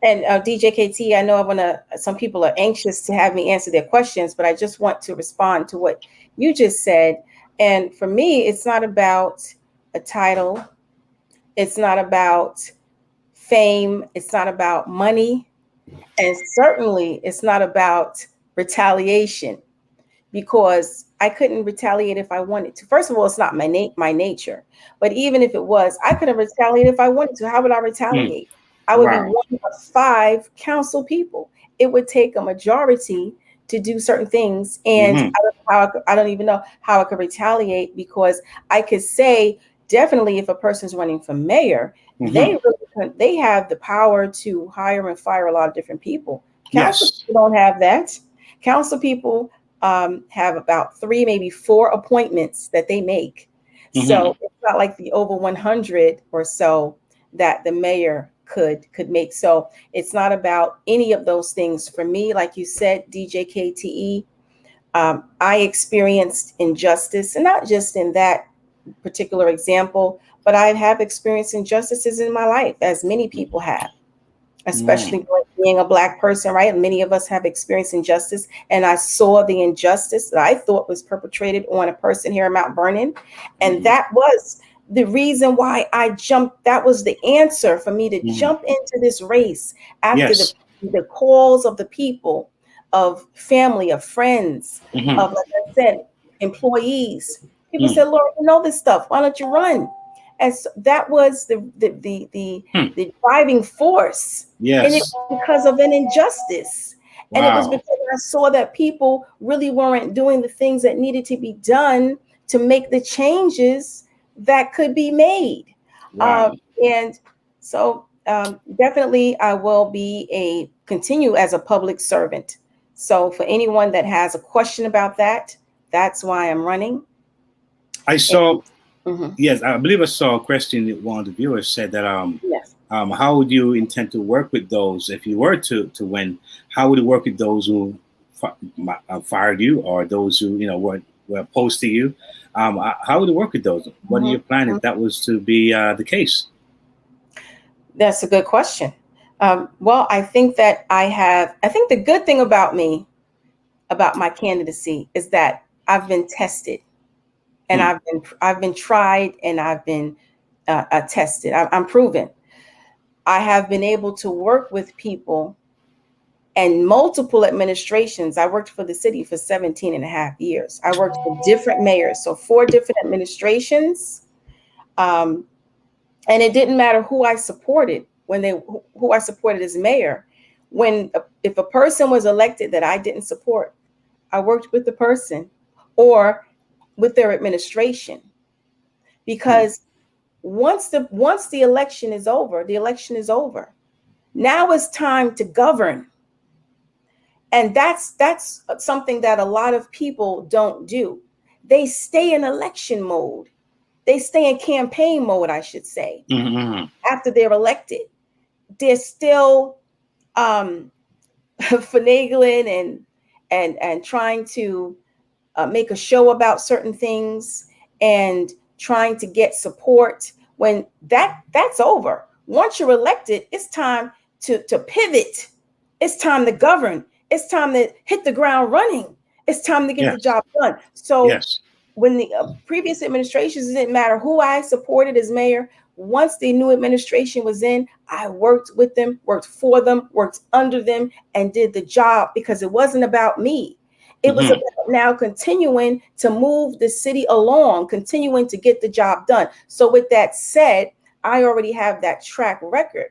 And DJ KTE, I know some people are anxious to have me answer their questions, but I just want to respond to what you just said. And for me, it's not about a title. It's not about fame. It's not about money. And certainly it's not about retaliation. because I couldn't retaliate if I wanted to. First of all, it's not my nature. But even if it was, I couldn't retaliate if I wanted to. How would I retaliate? I would be one of 5 council people. It would take a majority to do certain things. And I don't even know how I could retaliate, because I could say, definitely if a person's running for mayor, they have the power to hire and fire a lot of different people. Council people don't have that. Council people have about 3, maybe 4 appointments that they make. So it's not like the over 100 or so that the mayor could make. So it's not about any of those things for me. Like you said, DJ KTE, I experienced injustice, and not just in that particular example, but I have experienced injustices in my life, as many people have, especially being a Black person, right? Many of us have experienced injustice, and I saw the injustice that I thought was perpetrated on a person here in Mount Vernon, and that was the reason why I jumped. That was the answer for me to jump into this race after the calls of the people, of family, of friends, of, like I said, employees. People said, "Laura, you know this stuff. Why don't you run?" And so that was the driving force. And it was because of an injustice. And it was because I saw that people really weren't doing the things that needed to be done to make the changes that could be made. And so definitely I will continue as a public servant. So for anyone that has a question about that, that's why I'm running. I saw, yes, I believe I saw a question that one of the viewers said that, how would you intend to work with those, if you were to win, how would you work with those who fired you, or those who, were opposed to you? How would you work with those? What are your plans if that was to be the case? That's a good question. Well, I think that I think the good thing about me, about my candidacy, is that I've been tested. And I've been tried, and I've been tested. I'm proven. I have been able to work with people and multiple administrations. I worked for the city for 17 and a half years. I worked for different mayors, so 4 different administrations. And it didn't matter who I supported who I supported as mayor. If a person was elected that I didn't support, I worked with the person or with their administration, because once the election is over, the election is over. Now it's time to govern. And that's something that a lot of people don't do. They stay in election mode. They stay in campaign mode, I should say. After they're elected, they're still finagling and trying to make a show about certain things and trying to get support. When that's over, once you're elected, it's time to pivot. It's time to govern. It's time to hit the ground running. It's time to get the job done. So when the previous administrations, it didn't matter who I supported as mayor. Once the new administration was in, I worked with them, worked for them, worked under them, and did the job, because it wasn't about me. It was about now continuing to move the city along, continuing to get the job done. So with that said, I already have that track record.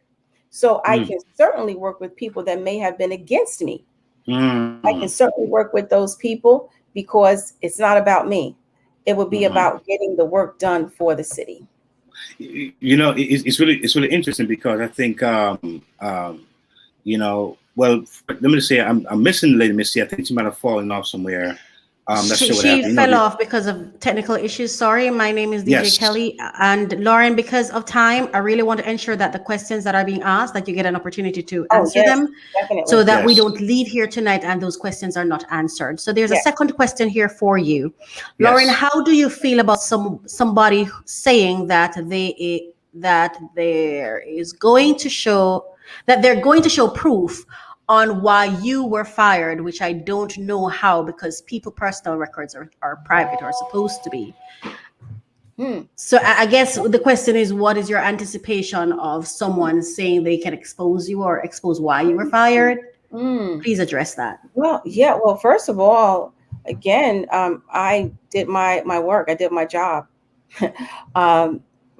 So I can certainly work with people that may have been against me. I can certainly work with those people, because it's not about me. It would be about getting the work done for the city. It's really interesting, because I think, well, let me just say, I'm missing Lady Misty. I think she might have fallen off somewhere. She fell off because of technical issues. Sorry, my name is DJ Kelly. And Lauren, because of time, I really want to ensure that the questions that are being asked, that you get an opportunity to answer them, so that we don't leave here tonight and those questions are not answered. So there's a second question here for you. Lauren, how do you feel about somebody saying that they're going to show proof on why you were fired, which I don't know how, because people's personal records are private, or supposed to be. So I guess the question is, what is your anticipation of someone saying they can expose you or expose why you were fired? Please address that. Well, first of all, again, I did my work. I did my job.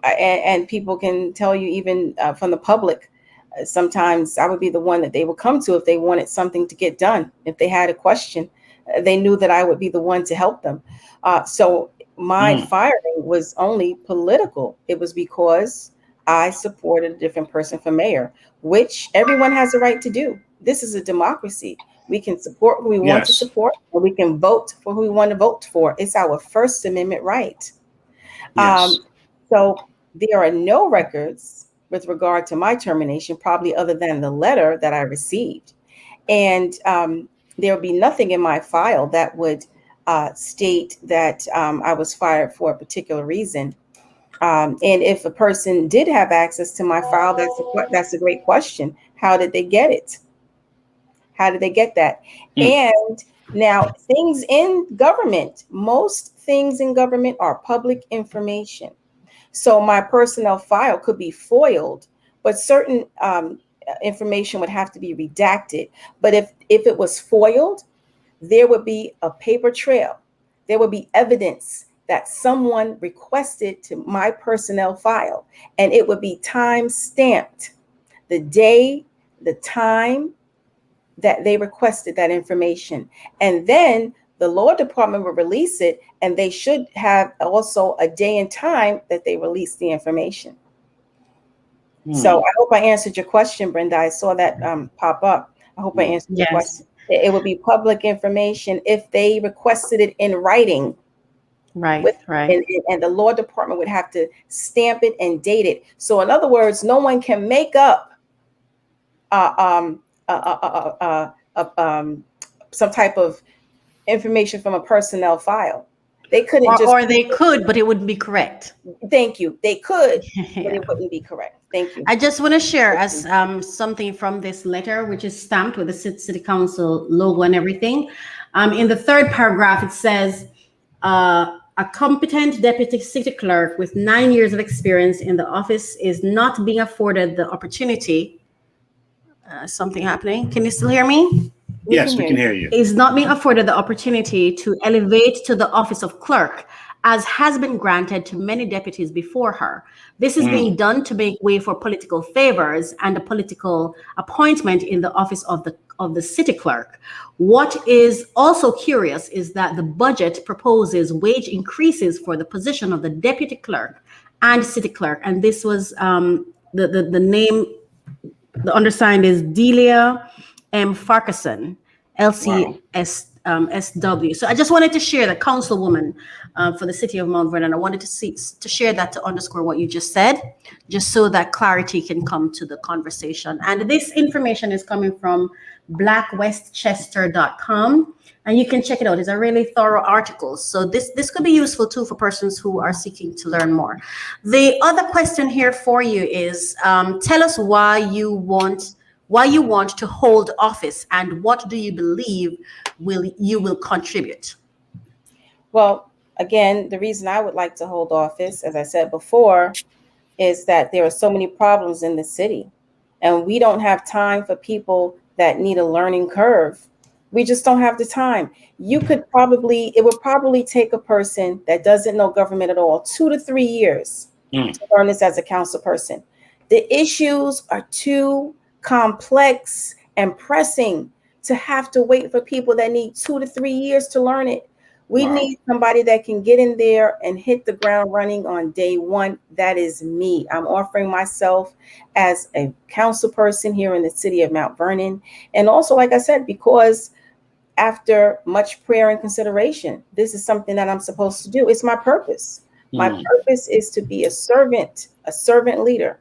And people can tell you, even from the public, sometimes I would be the one that they would come to if they wanted something to get done. If they had a question, they knew that I would be the one to help them. So my firing was only political. It was because I supported a different person for mayor, which everyone has a right to do. This is a democracy. We can support who we want to support, or we can vote for who we want to vote for. It's our First Amendment right. So there are no records with regard to my termination, probably other than the letter that I received. And there will be nothing in my file that would state that I was fired for a particular reason. And if a person did have access to my file, that's a great question. How did they get it? How did they get that? And now, things in government, most things in government are public information. So my personnel file could be foiled, but certain information would have to be redacted. But if it was foiled, there would be a paper trail. There would be evidence that someone requested to my personnel file, and it would be time stamped, the day, the time that they requested that information. And then the law department will release it, and they should have also a day and time that they release the information. So I hope I answered your question, Brenda. I saw that pop up. I hope I answered your question. It would be public information if they requested it in writing. Right. And the law department would have to stamp it and date it. So in other words, no one can make up some type of information from a personnel file. They couldn't or they could, but it wouldn't be correct. Thank you. They could, but it wouldn't be correct. Thank you. I just want to share as something from this letter, which is stamped with the city council logo and everything. In the third paragraph, it says, a competent deputy city clerk with 9 years of experience in the office is not being afforded the opportunity. Something happening. Can you still hear me? Yes, we can hear you. Is not being afforded the opportunity to elevate to the office of clerk, as has been granted to many deputies before her. This is being done to make way for political favors and a political appointment in the office of the city clerk. What is also curious is that the budget proposes wage increases for the position of the deputy clerk and city clerk. And this was the name, the undersigned is Delia M. Farquharson, LCS. SW. So I just wanted to share that, councilwoman for the city of Mount Vernon. I wanted to share that to underscore what you just said, just so that clarity can come to the conversation. And this information is coming from blackwestchester.com, and you can check it out. It's a really thorough article. So this could be useful too for persons who are seeking to learn more. The other question here for you is, tell us why you want to hold office, and what do you believe you will contribute? Well, again, the reason I would like to hold office, as I said before, is that there are so many problems in the city, and we don't have time for people that need a learning curve. We just don't have the time. It would probably take a person that doesn't know government at all 2 to 3 years to learn this as a council person. The issues are too complex and pressing to have to wait for people that need 2 to 3 years to learn it. We need somebody that can get in there and hit the ground running on day one. That is me. I'm offering myself as a council person here in the city of Mount Vernon. And also, like I said, because after much prayer and consideration, this is something that I'm supposed to do. It's my purpose. My purpose is to be a servant leader.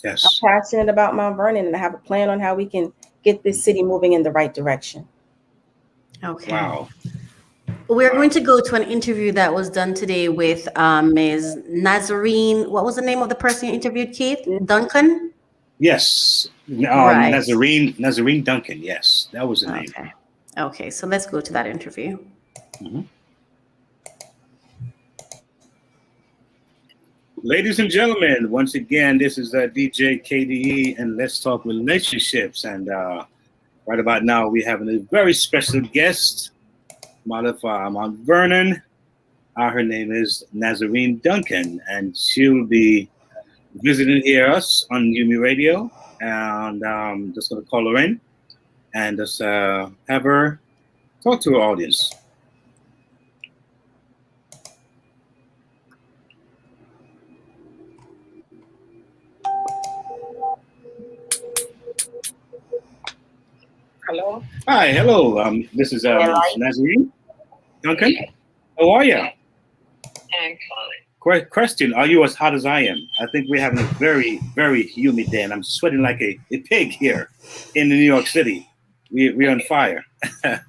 Yes. I'm passionate about Mount Vernon, and I have a plan on how we can get this city moving in the right direction. Okay. Wow. We're going to go to an interview that was done today with Ms. Nazarene. What was the name of the person you interviewed, Keith? Duncan? Yes. Right. Nazarene Duncan. Yes, that was the name. Okay, so let's go to that interview. Ladies and gentlemen, once again, this is DJ KTE and Let's Talk Relationships. And right about now, we're having a very special guest, out of Mount Vernon. Her name is Nazarene Duncan, and she'll be visiting here us on Yumi Radio. And just going to call her in and just have her talk to her audience. Hello. Hi, hello. This is Nazarene Duncan. How are you? I'm fine. Question: are you as hot as I am? I think we're having a very, very humid day, and I'm sweating like a pig here in New York City. We're on fire. It's hot,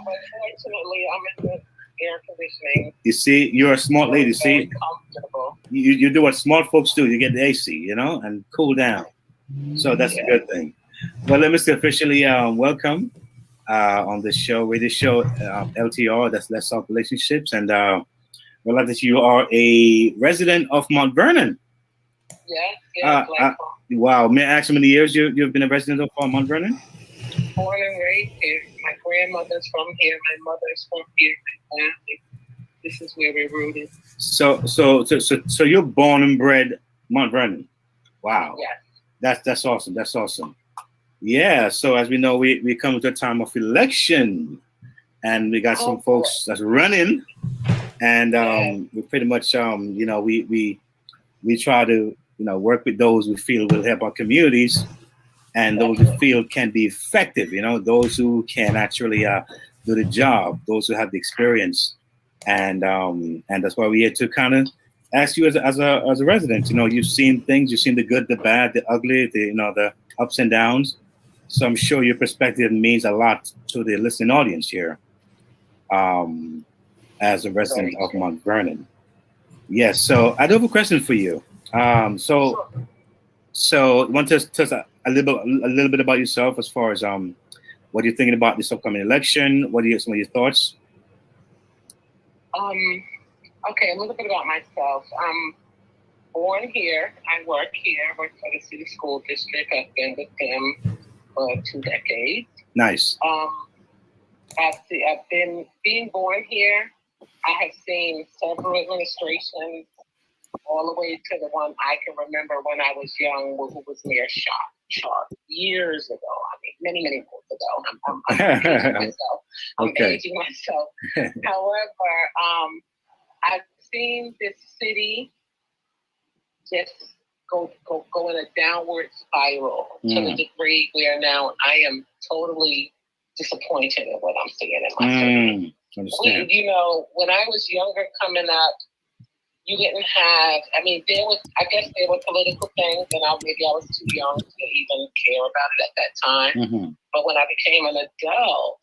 but fortunately, I'm in the air conditioning. You see, you're a smart lady. See, comfortable. You do what smart folks do. You get the AC, you know, and cool down. So that's a good thing. Well, let me say officially welcome on this show, radio show, LTR. That's Let's Talk Relationships, and we're glad that you are a resident of Mount Vernon. Yeah. Wow. May I ask how many years you've been a resident of Mount Vernon? Born and raised here. My grandmother's from here. My mother's from here. My family. This is where we're rooted. So you're born and bred Mount Vernon. Wow. Yes. That's awesome. That's awesome. Yeah. So as we know, we come to a time of election, and we got some folks that's running, and we pretty much you know we try to work with those we feel will help our communities, and those who feel can be effective. Those who can actually do the job, those who have the experience, and that's why we're here to kind of ask you as a resident. You've seen things, you've seen the good, the bad, the ugly, the ups and downs. So I'm sure your perspective means a lot to the listening audience here, as a resident of Mount Vernon. Yes. So I do have a question for you. So you want to tell us a little bit about yourself as far as what you're thinking about this upcoming election? What are some of your thoughts? Okay, a little bit about myself. I'm born here. I work here. I work for the city school district. I've been with them for 2 decades. Nice. I've been being born here. I have seen several administrations, all the way to the one I can remember when I was young, who was Mayor Sharp years ago. I mean, many years ago. I'm aging myself. Aging myself. However, I've seen this city just go in a downward spiral to the degree where now I am totally disappointed in what I'm seeing in my city. Understand. When I was younger coming up, you didn't have, I guess there were political things, and maybe I was too young to even care about it at that time. Mm-hmm. But when I became an adult,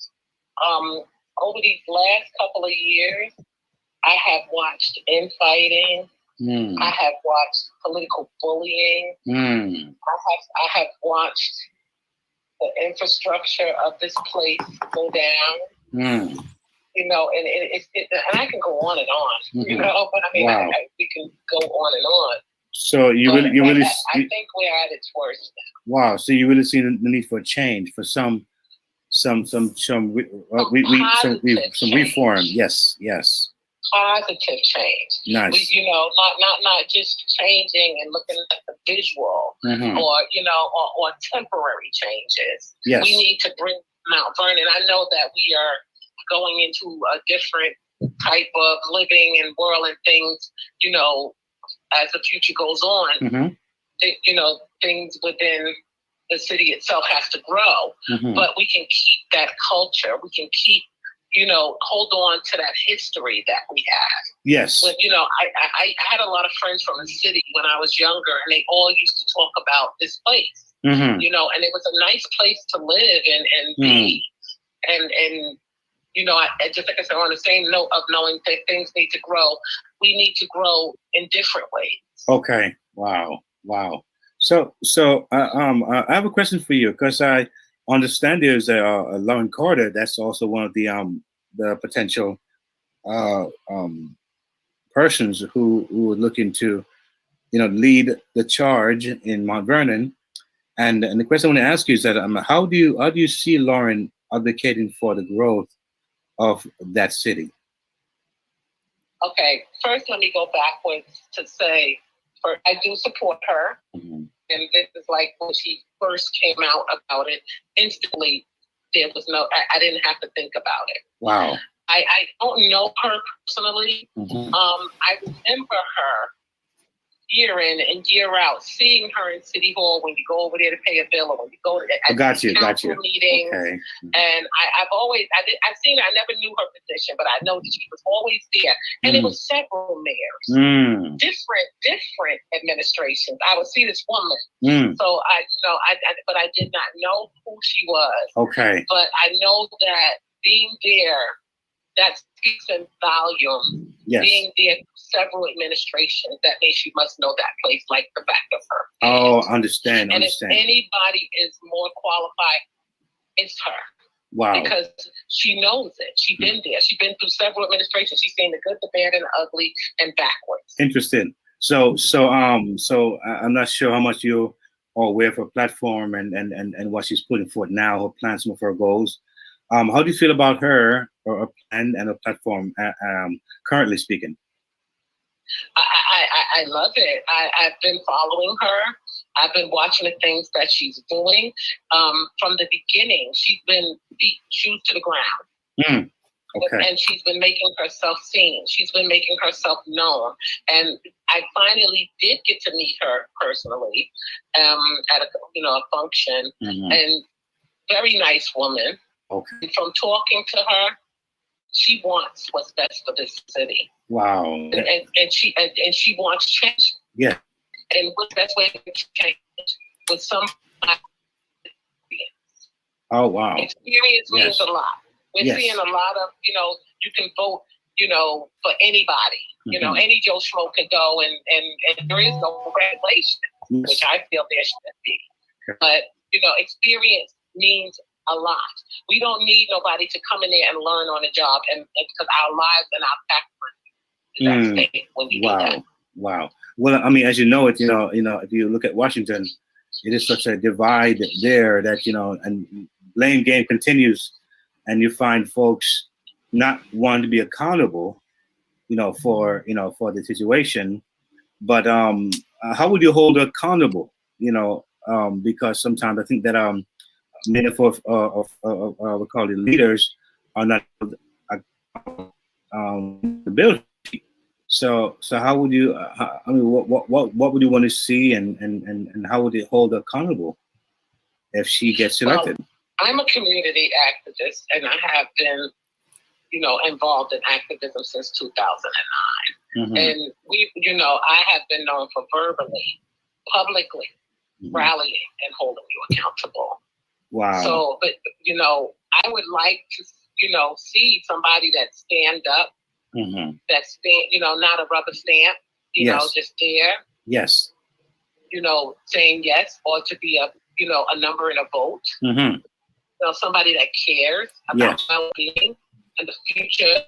over these last couple of years, I have watched infighting. I have watched political bullying. I have watched the infrastructure of this place go down. And I can go on and on, but wow. We can go on and on. So I think we're at its worst now. Wow. So you really see the need for a change, for some reform. Yes. Positive change. Nice. Not just changing and looking at the visual, or temporary changes. Yes. We need to bring Mount Vernon. I know that we are going into a different type of living and world and things, as the future goes on, things within the city itself has to grow, but we can keep that culture. We can keep, hold on to that history that we have. Yes. But, I had a lot of friends from the city when I was younger, and they all used to talk about this place, and it was a nice place to live and be. And just like I said, on the same note of knowing that things need to grow, we need to grow in different ways. Okay. Wow. So I have a question for you, because I understand there's a Lauren Carter. That's also one of the potential persons who are looking to lead the charge in Mount Vernon. And the question I want to ask you is that how do you see Lauren advocating for the growth of that city? Okay, first let me go backwards to say, I do support her. Mm-hmm. And this is like when she first came out about it, instantly there was I didn't have to think about it. Wow. I don't know her personally. Mm-hmm. I remember her year in and year out, seeing her in City Hall when you go over there to pay a bill, or when you go to council meetings. Okay. And I've seen her. I never knew her position, but I know that she was always there. And it was several mayors, different administrations. I would see this woman. So but I did not know who she was. Okay. But I know that being there, that speaks in volume. Yes. Being there several administrations, that means she must know that place like the back of her. Oh, understand. And if anybody is more qualified, it's her. Wow. Because she knows it. She's been there. She's been through several administrations. She's seen the good, the bad, and the ugly, and backwards. Interesting. So I'm not sure how much you are aware of her platform and what she's putting forth now, her plans, some of her goals. How do you feel about her or her plan and her platform, currently speaking? I love it. I've been following her. I've been watching the things that she's doing. From the beginning, she's been beat shoes to the ground. Okay. And she's been making herself seen. She's been making herself known. And I finally did get to meet her personally at a function. And very nice woman. Okay. And from talking to her, she wants what's best for this city. Wow. And she wants change. Yeah. And what's the best way to change? With some experience. Oh, wow. Experience means a lot. We're seeing a lot of, you can vote, for anybody. Any Joe Schmo can go and there is no regulation, which I feel there should be. But, experience means a lot. We don't need nobody to come in there and learn on the job, and because our lives and our background is at stake when you do that. Wow. Well, I mean, as you know, if you look at Washington, it is such a divide there that and blame game continues, and you find folks not wanting to be accountable, for the situation. But how would you hold accountable? Because sometimes I think that many of we call it leaders are not ability. So how would you? What would you want to see, and how would it hold accountable if she gets selected? I'm a community activist, and I have been, involved in activism since 2009. And I have been known for verbally, publicly rallying and holding you accountable. Wow. So, but I would like to, see somebody that stand up, that stand, not a rubber stamp, just there. Yes. Saying yes, or to be a number in a vote. Somebody that cares about well-being and the future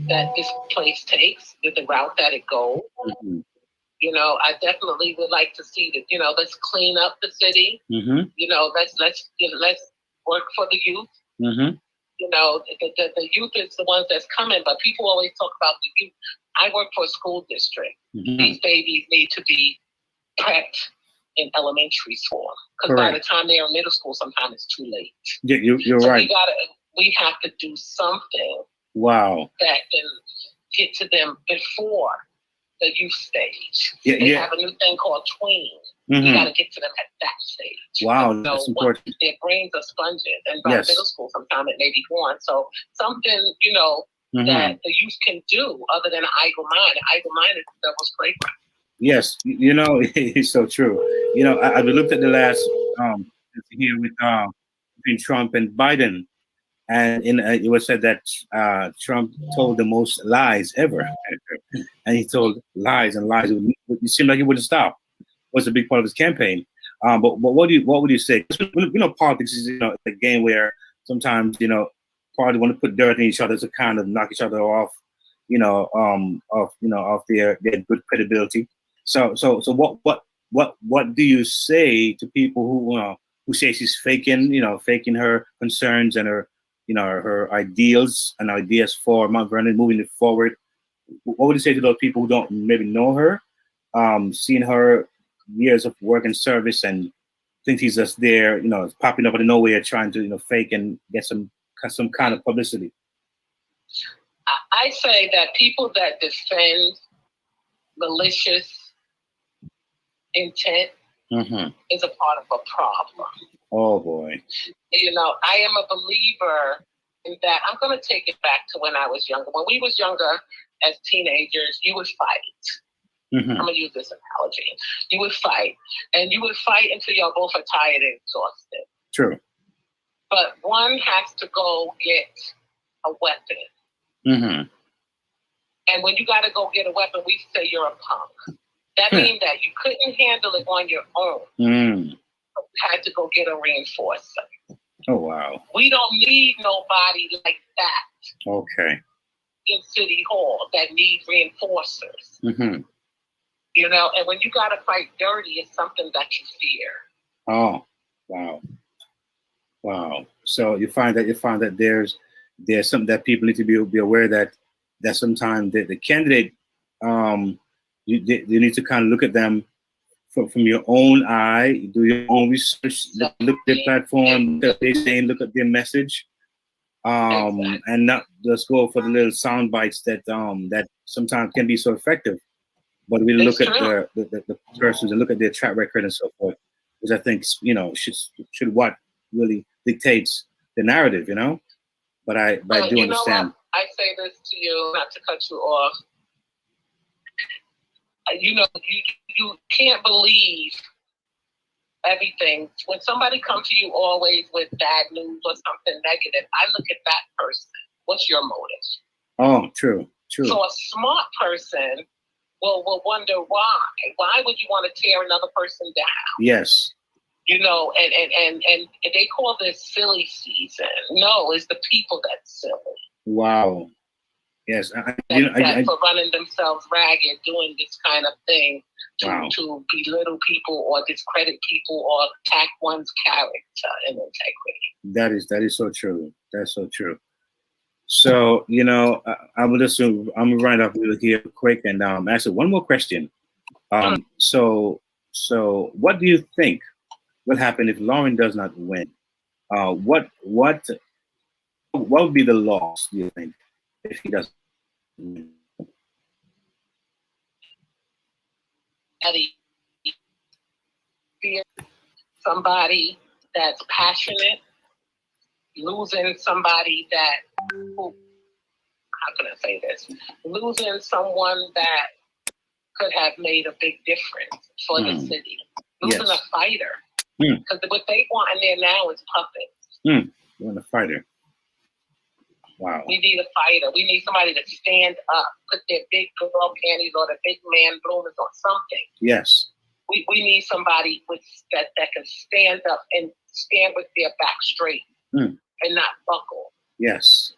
that this place takes, the route that it goes. I definitely would like to see that, let's clean up the city. Let's work for the youth. The youth is the ones that's coming, but people always talk about the youth. I work for a school district. These babies need to be prepped in elementary school, because by the time they're in middle school, sometimes it's too late. Yeah, you're right. We have to do something. Wow. That can get to them before the youth stage. Yeah, they have a new thing called tween. We got to get to them at that stage. Wow, that's important. Their brains are sponges, and by middle school, sometimes it may be born. So something, that the youth can do other than an idle mind. An idle mind is the devil's playground. Yes, it's so true. I looked at the last here with between Trump and Biden, and it was said that Trump told the most lies ever, and he told lies and lies. It seemed like he wouldn't stop. Was a big part of his campaign. But what would you say? Politics is a game where sometimes parties want to put dirt in each other to kind of knock each other off, off their good credibility. So what do you say to people who say she's faking her concerns and her her ideals and ideas for Mount Vernon moving it forward. What would you say to those people who don't maybe know her, seeing her years of work and service and think she's just there, popping up out of nowhere, trying to, fake and get some kind of publicity? I say that people that defend malicious intent is a part of a problem. Oh boy. I am a believer in that. I'm going to take it back to when I was younger. When we was younger as teenagers, you would fight. I'm going to use this analogy. You would fight, and you would fight until y'all both are tired and exhausted. True. But one has to go get a weapon. And when you got to go get a weapon, we say you're a punk. That means that you couldn't handle it on your own. You had to go get a reinforcer. Oh, wow. We don't need nobody like that. Okay. In City Hall that need reinforcers. And when you got to fight dirty, it's something that you fear. Oh, wow. Wow. So you find that there's something that people need to be aware that sometimes the candidate, you need to kind of look at them from your own eye, do your own research, look at their platform, look at what they're saying, look at their message, and not just go for the little sound bites that sometimes can be so effective. But we look at the persons and look at their track record and so forth, which I think should what really dictates the narrative, But I do understand. What? I say this to you, not to cut you off. You can't believe everything. When somebody comes to you always with bad news or something negative, I look at that person. What's your motive? Oh, true. So a smart person will wonder why. Why would you want to tear another person down? Yes. And they call this silly season. No, it's the people that's silly. Wow. Yes. For running themselves ragged, doing this kind of thing to belittle people or discredit people or attack one's character and integrity. That is so true. That's so true. So, I'm right up here quick and ask one more question. So what do you think will happen if Lauren does not win? What would be the loss, do you think, if he doesn't win? Somebody that's passionate, losing somebody how can I say this? Losing someone that could have made a big difference for the city. Losing a fighter. Because what they want in there now is puppets. You want a fighter. Wow. We need a fighter. We need somebody to stand up, put their big girl panties or the big man bloomers on something. Yes. We need somebody that can stand up and stand with their back straight and not buckle. Yes.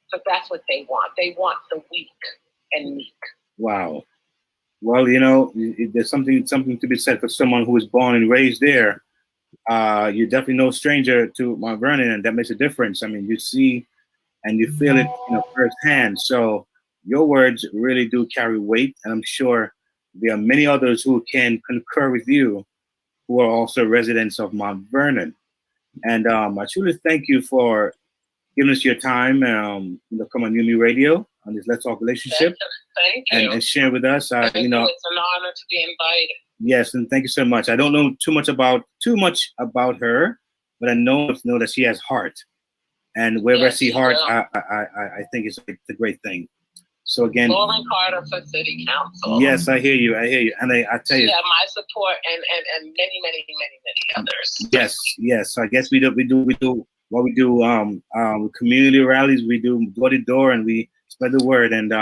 So that's what they want. They want the weak and meek. Wow. Well, there's something to be said for someone who was born and raised there. You're definitely no stranger to Mount Vernon, and that makes a difference. I mean, you see and you feel it, firsthand. So your words really do carry weight, and I'm sure there are many others who can concur with you, who are also residents of Mount Vernon. And I truly thank you for giving us your time. Come on UME Radio on this Let's Talk Relationship. Thank you. And share with us. It's an honor to be invited. Yes, and thank you so much. I don't know too much about her, but I know that she has heart, and wherever I see heart, I think it's a great thing. So again, Lauren Carter for City Council. Yes, I hear you, and I tell you, yeah, my support and many others. Yes. So I guess we do what we do. Community rallies, we do door to door, and we spread the word, and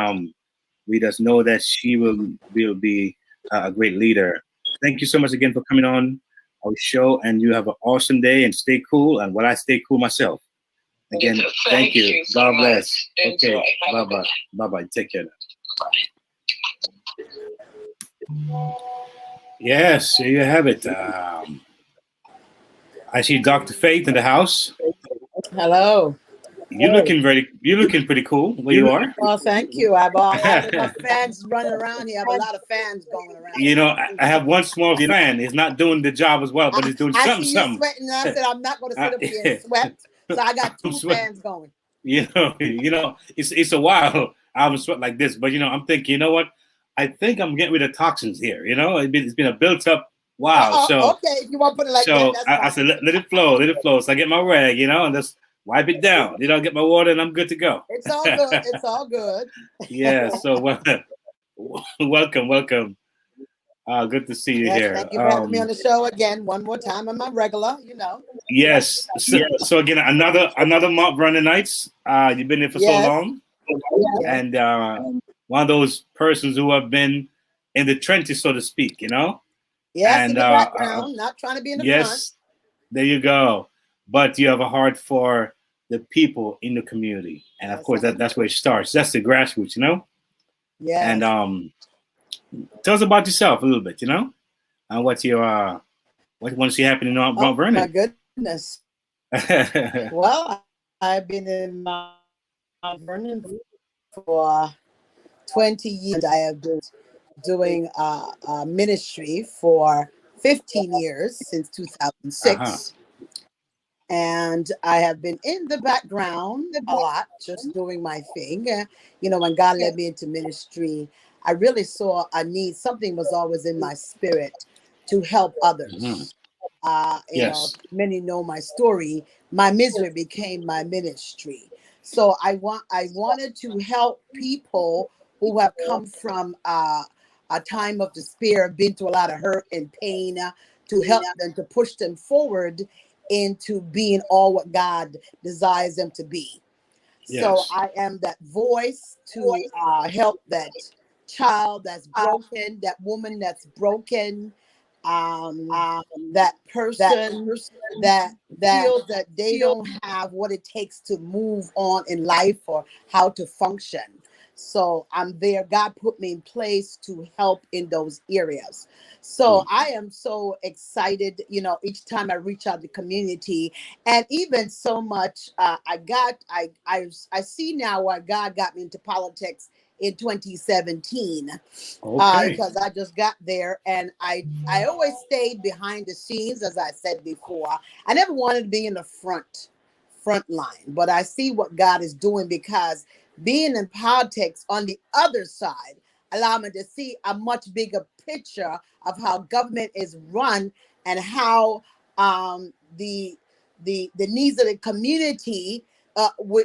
we just know that she will be a great leader. Thank you so much again for coming on our show, and you have an awesome day, and stay cool. And while I stay cool myself. Again, thank you. God bless. Okay, bye-bye. Take care. Yes, there you have it. I see Dr. Faith in the house. Hello. You're looking pretty cool where you are. Well, thank you. I have my fans running around here. I have a lot of fans going around. You know, I have one small fan. He's not doing the job as well, but he's doing I see you something. sweating, and I said I'm not going to sit up here and sweat. So I got two fans going. You know, it's a while I haven't sweat like this, but I'm thinking, you know what? I think I'm getting rid of toxins here. It's been a built up. Wow. So okay, if you want to put it like that, that's I said let it flow, let it flow. So I get my rag, and just wipe it down. Get my water, and I'm good to go. It's all good. It's all good. Yeah. So welcome. Good to see you here. Thank you for having me on the show again. One more time. I'm a regular. Yes. So again, another Mount Vernon Nights. You've been there for so long, and one of those persons who have been in the trenches, so to speak. Yes, and in the background, not trying to be in the front. There you go. But you have a heart for the people in the community, and of course that's where it starts. That's the grassroots, Yeah. And tell us about yourself a little bit, and what you want to see happening in Mount Vernon. My goodness. Well, I've been in Mount Vernon for 20 years. I have been doing ministry for 15 years since 2006. And I have been in the background a lot, just doing my thing. When God led me into ministry, I really saw a need. Something was always in my spirit to help others. Many know my story. My misery became my ministry. So I wanted to help people who have come from a time of despair, been through a lot of hurt and pain, to help them, to push them forward into being all what God desires them to be. So I am that voice to help that child that's broken, that woman that's broken, that person that feels that they don't have what it takes to move on in life or how to function. So I'm there. God put me in place to help in those areas. So I am so excited, each time I reach out to the community, and even so much, I see now why God got me into politics in 2017, because I just got there, and I always stayed behind the scenes, as I said before. I never wanted to be in the front line, but I see what God is doing, because being in politics on the other side allow me to see a much bigger picture of how government is run, and how the needs of the community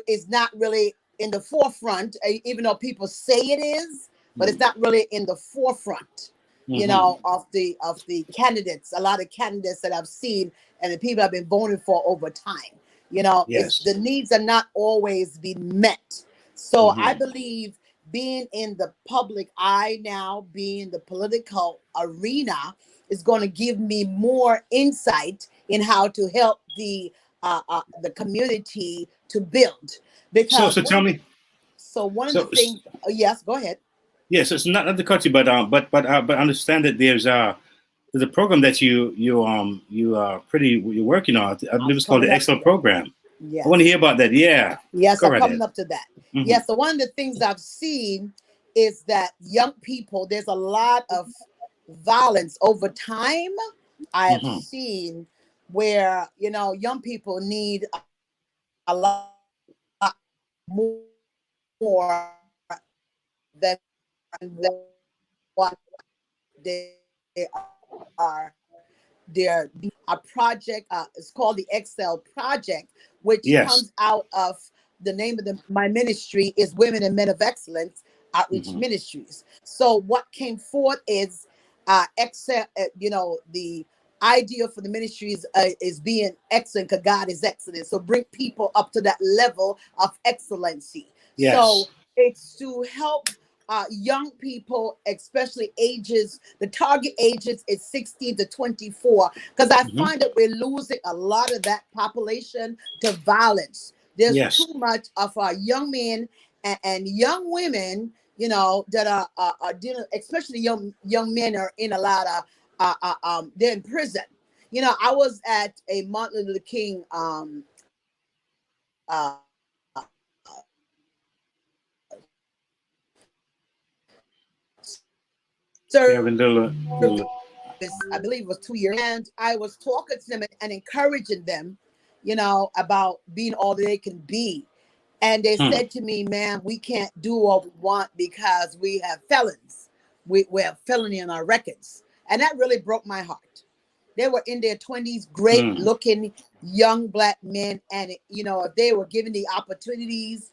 is not really in the forefront, even though people say it is, but it's not really in the forefront, of the candidates. A lot of candidates that I've seen and the people I've been voting for over time, the needs are not always being met. So I believe being in the public eye now, being the political arena, is going to give me more insight in how to help the community to build. Because so tell me. So one of the things. Yes, go ahead. Yes, it's not to cut you, but understand that there's a program that you're working on. I believe it's called the Excellent Program. Yes. I want to hear about that. Yeah. Yes, I'm coming up to that. Yes, so one of the things I've seen is that young people, there's a lot of violence over time. I have seen where, young people need a lot more than what they are. There, a project is called the Excel Project, which comes out of the name of my ministry is Women and Men of Excellence Outreach Ministries. So what came forth is Excel. The idea for the ministries is being excellent, because God is excellent. So bring people up to that level of excellency. Yes. So it's to help young people, especially the target ages is 16 to 24, because I find that we're losing a lot of that population to violence. There's too much of our young men and young women, that are dealing, especially young men are in a lot of, they're in prison. I was at a Martin Luther King service. I believe it was 2 years, and I was talking to them and encouraging them, you know, about being all that they can be. And they said to me, "Man, we can't do what we want because we have felons. We have felony on our records," and that really broke my heart. They were in their 20s, great looking young Black men, and you know, if they were given the opportunities,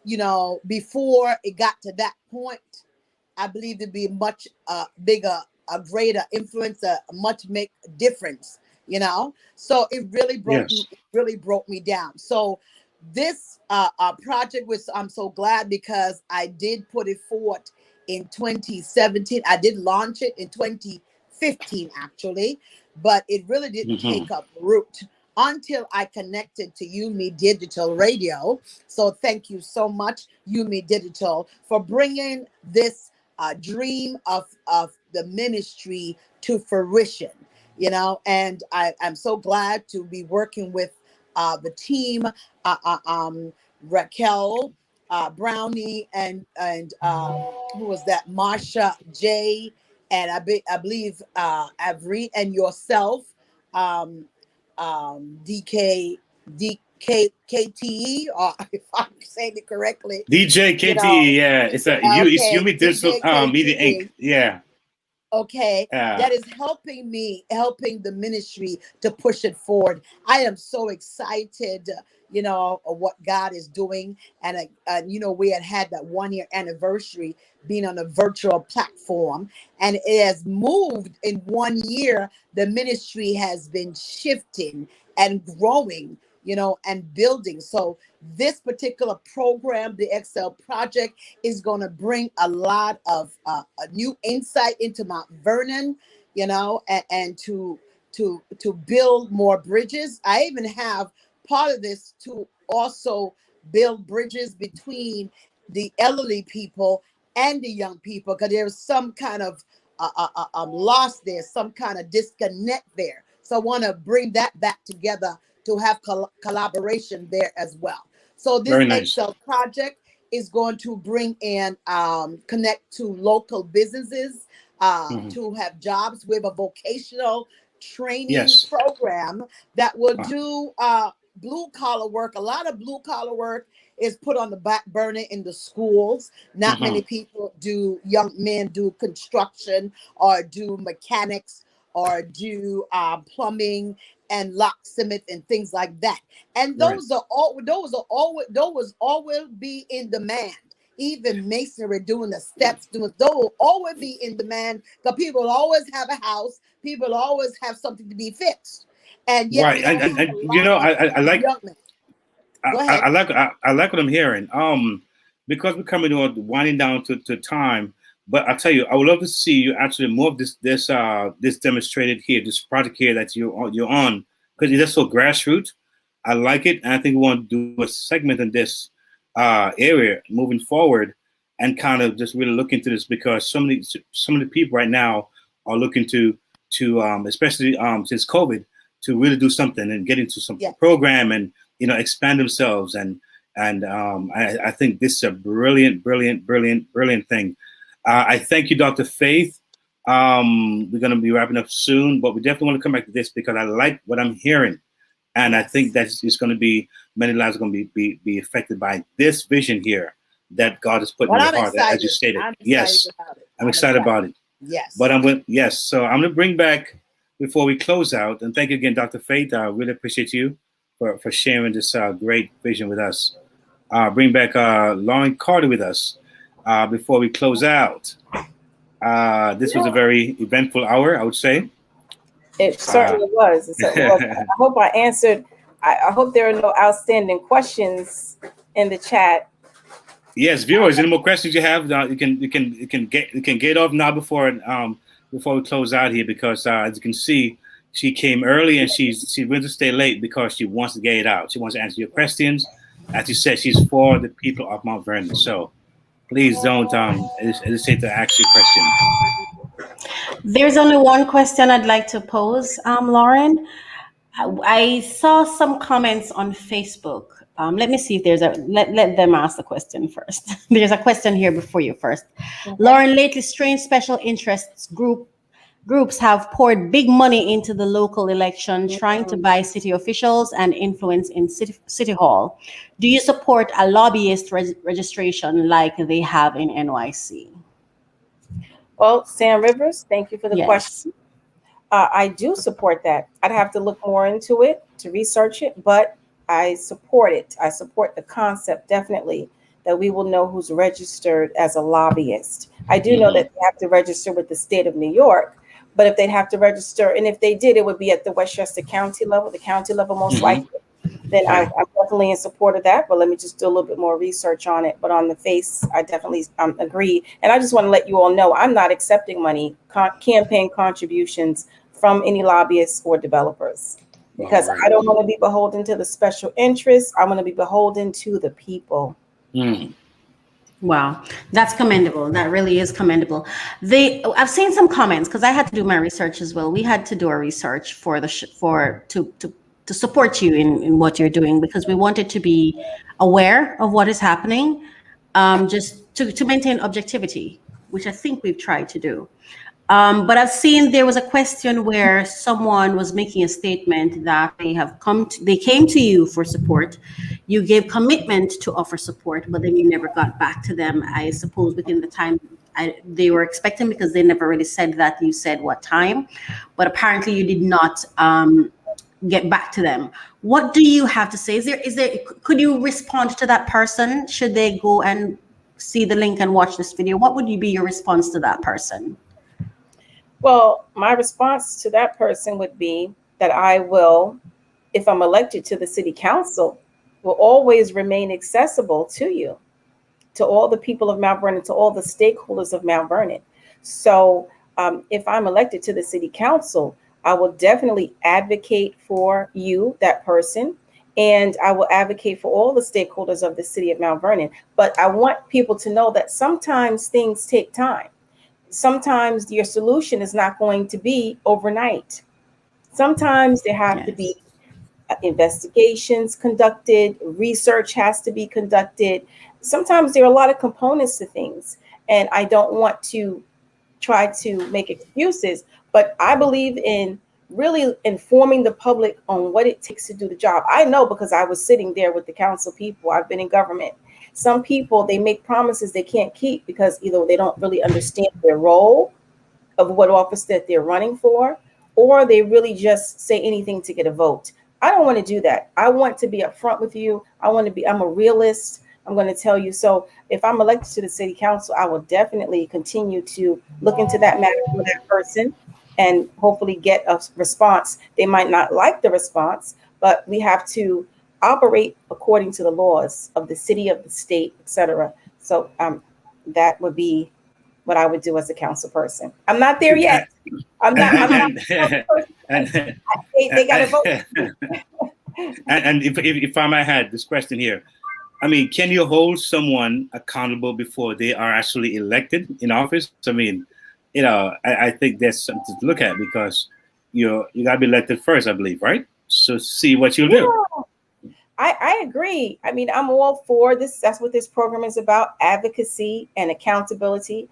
you know, before it got to that point, I believe there'd be much bigger, a greater influence, a much make difference, you know. So it really broke me down. So this project was, I'm so glad, because I did put it forth in 2017. I did launch it in 2015 actually, but it really didn't take up root until I connected to Yumi Digital Radio. So thank you so much, Yumi Digital, for bringing this dream of the ministry to fruition, you know. And I'm so glad to be working with the team, Raquel, Brownie, and who was that? Marsha J, and I believe Avreet, and yourself, KTE, or if I'm saying it correctly, DJ KTE, you know, yeah, it's Yumi Digital Media Inc. Yeah. Okay, that is helping the ministry to push it forward. I am so excited, you know, of what God is doing. And you know, we had that 1 year anniversary being on a virtual platform, and it has moved in 1 year. The ministry has been shifting and growing, you know, and building. So this particular program, the Excel Project, is going to bring a lot of a new insight into Mount Vernon, you know, and to build more bridges. I even have part of this to also build bridges between the elderly people and the young people, because there's some kind of loss there, some kind of disconnect there. So I want to bring that back together to have collaboration there as well. So this Excel project is going to bring in, connect to local businesses, to have jobs with a vocational training program that will do blue collar work. A lot of blue collar work is put on the back burner in the schools. Not many people do, young men do construction or do mechanics or do plumbing and locksmith and things like that. And those always be in demand. Even masonry, doing the steps, those will always be in demand, because people always have a house, people always have something to be fixed. And yet, and you know, I like I like what I'm hearing. Because we're coming on winding down to time, but I tell you, I would love to see you actually more of this demonstrated here, this project here that you're on, because it's just so grassroots. I like it, and I think we want to do a segment in this area moving forward, and kind of just really look into this, because some of the people right now are looking to especially since COVID, to really do something and get into some program and, you know, expand themselves. And I think this is a brilliant thing. I thank you, Dr. Faith. We're going to be wrapping up soon, but we definitely want to come back to this, because I like what I'm hearing. And I think that it's going to be, many lives are going to be affected by this vision here that God has put in your heart, as you stated. I'm excited about it. Yes. But so I'm going to bring back, before we close out, and thank you again, Dr. Faith. I really appreciate you for sharing this great vision with us. Bring back Lauren Carter with us before we close out. This was a very eventful hour, I would say. It certainly was. I hope I answered. I hope there are no outstanding questions in the chat. Yes, viewers, any more questions you have, you can get off now before we close out here, because as you can see, she came early and she's willing to stay late because she wants to get it out. She wants to answer your questions. As you said, she's for the people of Mount Vernon. So please don't hesitate to ask your question. There's only one question I'd like to pose, Lauren. I saw some comments on Facebook Let me see if there's let them ask the question first. There's a question here before you first. Okay. Lauren, lately strange special interests groups have poured big money into the local election, trying to buy city officials and influence in city hall. Do you support a lobbyist registration like they have in NYC? Well, Sam Rivers, thank you for the question. I do support that. I'd have to look more into it to research it, but I support it. I support the concept, definitely, that we will know who's registered as a lobbyist. I do know that they have to register with the state of New York, but if they'd have to register, and if they did, it would be at the Westchester County level, most likely. Then I'm definitely in support of that, but let me just do a little bit more research on it. But on the face, I definitely agree. And I just want to let you all know, I'm not accepting money, campaign contributions from any lobbyists or developers, because I don't want to be beholden to the special interests. I want to be beholden to the people. Wow, that's commendable. That really is commendable. I've seen some comments because I had to do my research as well. We had to do our research for to support you in what you're doing, because we wanted to be aware of what is happening, just to maintain objectivity, which I think we've tried to do. But I've seen there was a question where someone was making a statement that they came to you for support. You gave commitment to offer support, but then you never got back to them, I suppose, within the time they were expecting, because they never really said that you said what time, but apparently you did not get back to them. What do you have to say? Could you respond to that person? Should they go and see the link and watch this video? What would be your response to that person? Well, my response to that person would be that I will, if I'm elected to the city council, will always remain accessible to you, to all the people of Mount Vernon, to all the stakeholders of Mount Vernon. So if I'm elected to the city council, I will definitely advocate for you, that person, and I will advocate for all the stakeholders of the city of Mount Vernon. But I want people to know that sometimes things take time. Sometimes your solution is not going to be overnight. Sometimes there have to be investigations conducted, research has to be conducted. Sometimes there are a lot of components to things, and I don't want to try to make excuses, but I believe in really informing the public on what it takes to do the job. I know, because I was sitting there with the council people. I've been in government. Some people, they make promises they can't keep because either they don't really understand their role of what office that they're running for, or they really just say anything to get a vote. I don't want to do that. I want to be upfront with you. I'm a realist. I'm going to tell you. So if I'm elected to the city council, I will definitely continue to look into that matter for that person and hopefully get a response. They might not like the response, but we have to operate according to the laws of the city, of the state, etc. So that would be what I would do as a council person. I'm not there yet. I'm not they got to vote. And if I might have this question here, I mean, can you hold someone accountable before they are actually elected in office? I mean, I think that's something to look at, because you got to be elected first, I believe, right? So see what you'll do. I agree. I mean, I'm all for this. That's what this program is about: advocacy and accountability.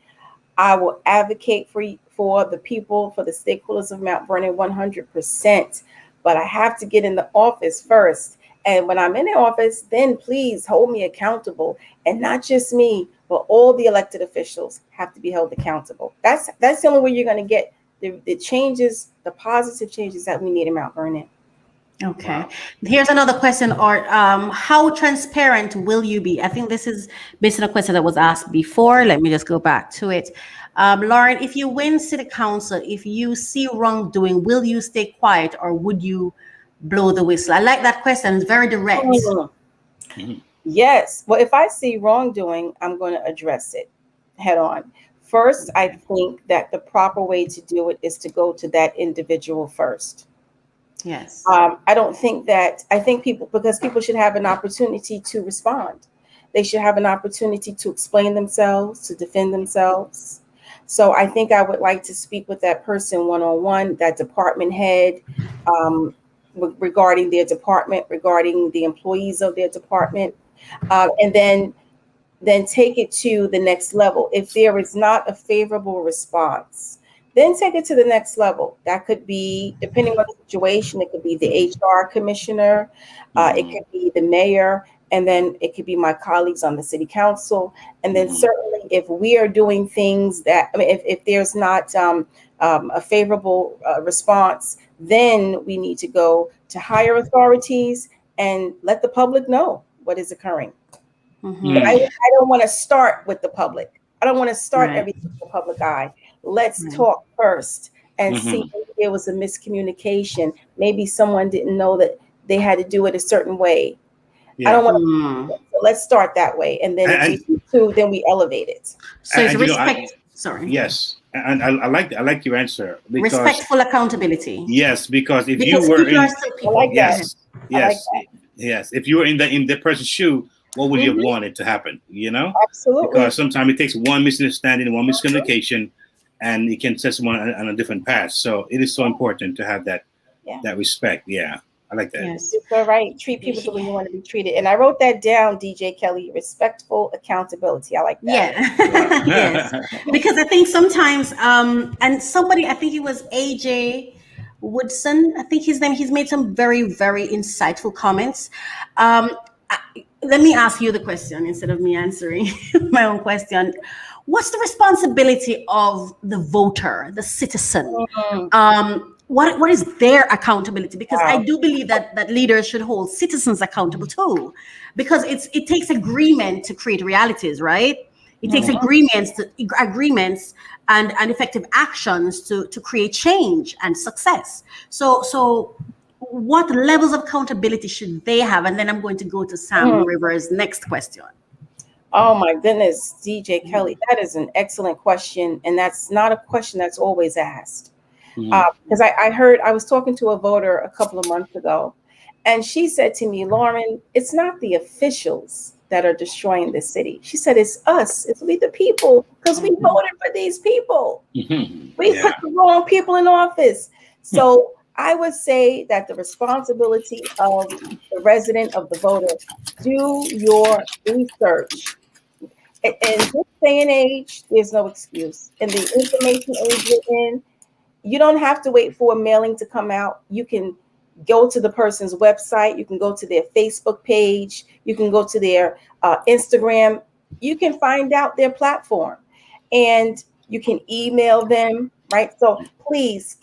I will advocate for the people, for the stakeholders of Mount Vernon 100%. But I have to get in the office first. And when I'm in the office, then please hold me accountable. And not just me, but all the elected officials have to be held accountable. That's the only way you're going to get the changes, the positive changes that we need in Mount Vernon. Okay. Wow. Here's another question, Art. How transparent will you be? I think this is based on a question that was asked before. Let me just go back to it. Lauren, if you win city council, if you see wrongdoing, will you stay quiet or would you blow the whistle? I like that question. It's very direct. Yes. Well, if I see wrongdoing, I'm going to address it head on. First, I think that the proper way to do it is to go to that individual first. Yes. I think people should have an opportunity to respond. They should have an opportunity to explain themselves, to defend themselves. So I think I would like to speak with that person one-on-one, that department head, regarding their department, regarding the employees of their department, and then take it to the next level. If there is not a favorable response, then take it to the next level. That could be, depending on the situation, it could be the HR commissioner, it could be the mayor, and then it could be my colleagues on the city council. And then certainly if we are doing things that, if there's not a favorable response, then we need to go to higher authorities and let the public know what is occurring. But I don't want to start with the public. I don't want to start everything with the public eye. Let's talk first and see if there was a miscommunication. Maybe someone didn't know that they had to do it a certain way. I don't want to. So let's start that way, and then if we need to, then we elevate it. So it's respect. Sorry. Yes, and I like your answer. Because, respectful accountability. Yes, because if you were in, yes, if you were in the person's shoe, what would you have wanted to happen? You know, absolutely. Because sometimes it takes one misunderstanding, one miscommunication, and it can set someone on a different path. So it is so important to have that respect. Yeah, I like that. Yes, it's all right. Treat people the way you want to be treated. And I wrote that down, DJ Kelly. Respectful accountability. I like that. Yeah. Yes. Because I think sometimes, and somebody, I think it was AJ Woodson, I think his name, he's made some very, very insightful comments. Let me ask you the question instead of me answering my own question. What's the responsibility of the voter, the citizen? What is their accountability? Because I do believe that leaders should hold citizens accountable too, because it takes agreement to create realities, right? It takes agreements and effective actions to create change and success. So what levels of accountability should they have? And then I'm going to go to Sam Rivers' next question. Oh my goodness, DJ Kelly, that is an excellent question. And that's not a question that's always asked. Because I was talking to a voter a couple of months ago, and she said to me, Lauren, it's not the officials that are destroying the city. She said, it's us, it's we the people, because we voted for these people. We put the wrong people in office. So I would say that the responsibility of the resident, of the voter, do your research. In this day and age, there's no excuse. In the information age we're in, you don't have to wait for a mailing to come out. You can go to the person's website. You can go to their Facebook page. You can go to their Instagram. You can find out their platform, and you can email them, right? So please,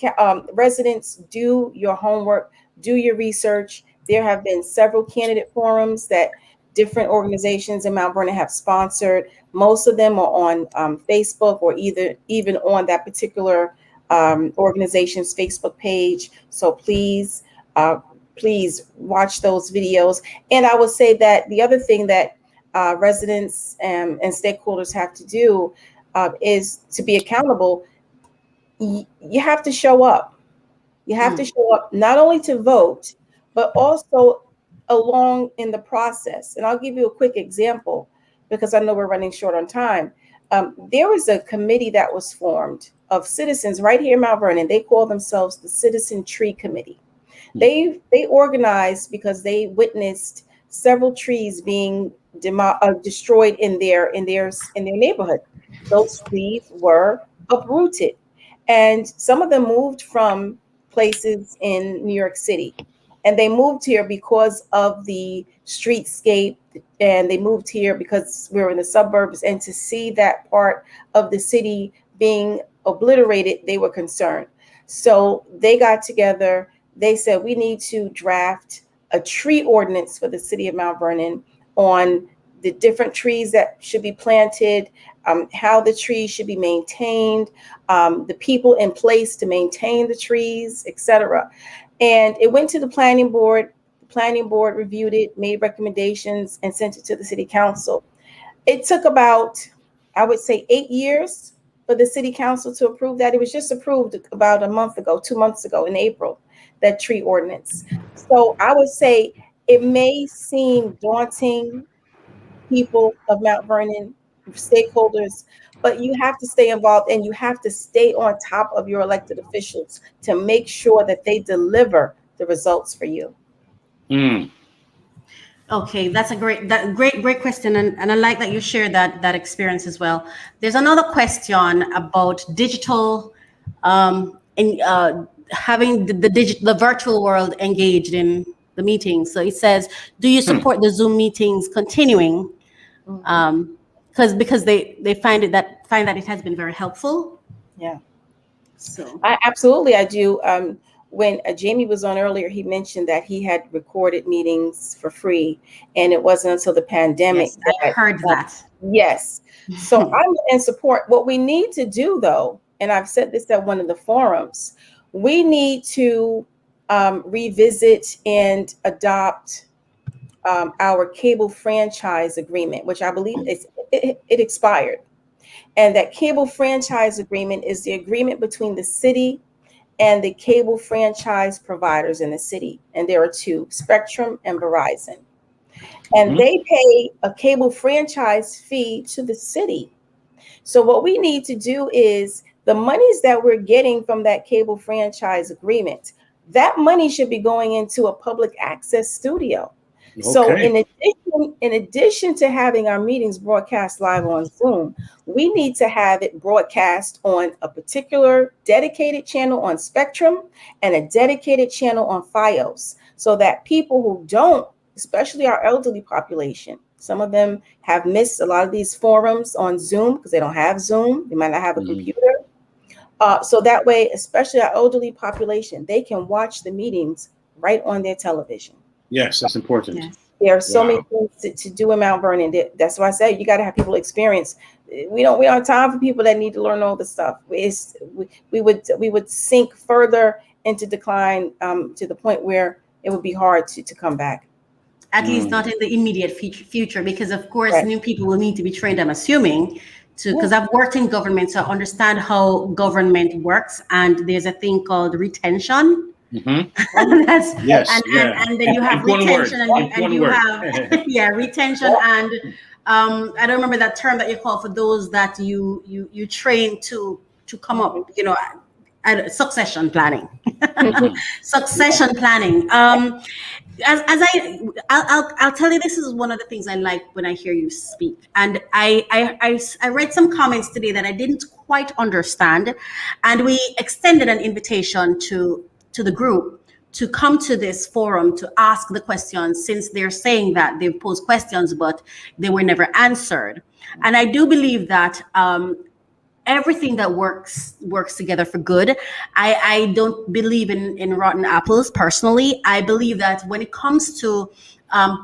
residents, do your homework, do your research. There have been several candidate forums that different organizations in Mount Vernon have sponsored. Most of them are on Facebook, or even on that particular organization's Facebook page. So please watch those videos. And I will say that the other thing that residents and stakeholders have to do is to be accountable. You have to show up. You have to show up not only to vote, but also along in the process. And I'll give you a quick example, because I know we're running short on time. There was a committee that was formed of citizens right here in Mount Vernon. They call themselves the Citizen Tree Committee. They organized because they witnessed several trees being destroyed in their neighborhood. Those trees were uprooted, and some of them moved from places in New York City, and they moved here because of the streetscape, and they moved here because we were in the suburbs, and to see that part of the city being obliterated, they were concerned. So they got together. They said, we need to draft a tree ordinance for the city of Mount Vernon on the different trees that should be planted, how the trees should be maintained, the people in place to maintain the trees, etc. And it went to the planning board. The planning board reviewed it, made recommendations, and sent it to the city council. It took about, I would say, 8 years for the city council to approve that. It was just approved about 2 months ago in April, that tree ordinance. So I would say it may seem daunting, people of Mount Vernon, stakeholders, but you have to stay involved, and you have to stay on top of your elected officials to make sure that they deliver the results for you. Okay, that's a great question, and I like that you shared that experience as well. There's another question about digital, and having the virtual world engaged in the meetings. So it says, do you support the Zoom meetings continuing? Because they find that it has been very helpful. Yeah. So I do. When Jamie was on earlier, he mentioned that he had recorded meetings for free, and it wasn't until the pandemic. Yes, I heard that. Yes. So I'm in support. What we need to do, though, and I've said this at one of the forums, we need to revisit and adopt our cable franchise agreement, which I believe it expired. And that cable franchise agreement is the agreement between the city and the cable franchise providers in the city. And there are two, Spectrum and Verizon. And they pay a cable franchise fee to the city. So what we need to do is the monies that we're getting from that cable franchise agreement, that money should be going into a public access studio. Okay. So in addition to having our meetings broadcast live on Zoom, we need to have it broadcast on a particular dedicated channel on Spectrum and a dedicated channel on Fios, so that people who don't, especially our elderly population, some of them have missed a lot of these forums on Zoom because they don't have Zoom. They might not have a computer. So that way, especially our elderly population, they can watch the meetings right on their television. Yes, that's important. Yes. There are so many things to do in Mount Vernon. That's why I say you got to have people experience. We don't have time for people that need to learn all the stuff. We would sink further into decline to the point where it would be hard to come back. At least not in the immediate future, because of course new people will need to be trained, I'm assuming, because I've worked in government, so I understand how government works, and there's a thing called retention. And then you have retention and you have retention and I don't remember that term that you call for those that you train to come up, succession planning. Succession planning. I'll tell you, this is one of the things I like when I hear you speak. And I read some comments today that I didn't quite understand, and we extended an invitation to the group to come to this forum to ask the questions, since they're saying that they've posed questions but they were never answered. And I do believe that everything that works together for good. I don't believe in rotten apples personally. I believe that when it comes to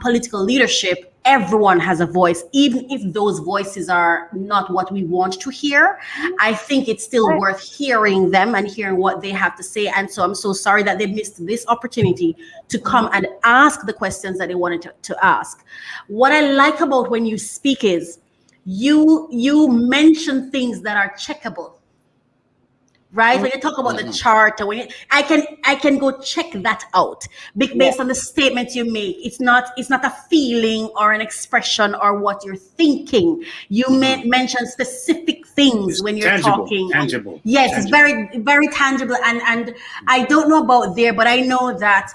political leadership, everyone has a voice, even if those voices are not what we want to hear. I think it's still worth hearing them and hearing what they have to say. And so I'm so sorry that they missed this opportunity to come and ask the questions that they wanted to ask. What I like about when you speak is you mention things that are checkable. Right? When you talk about the chart, or I can go check that out based on the statement you make. It's not a feeling or an expression or what you're thinking. You mention specific things when you're talking. Tangible. Yes, tangible. It's very, very tangible. And I don't know about there, but I know that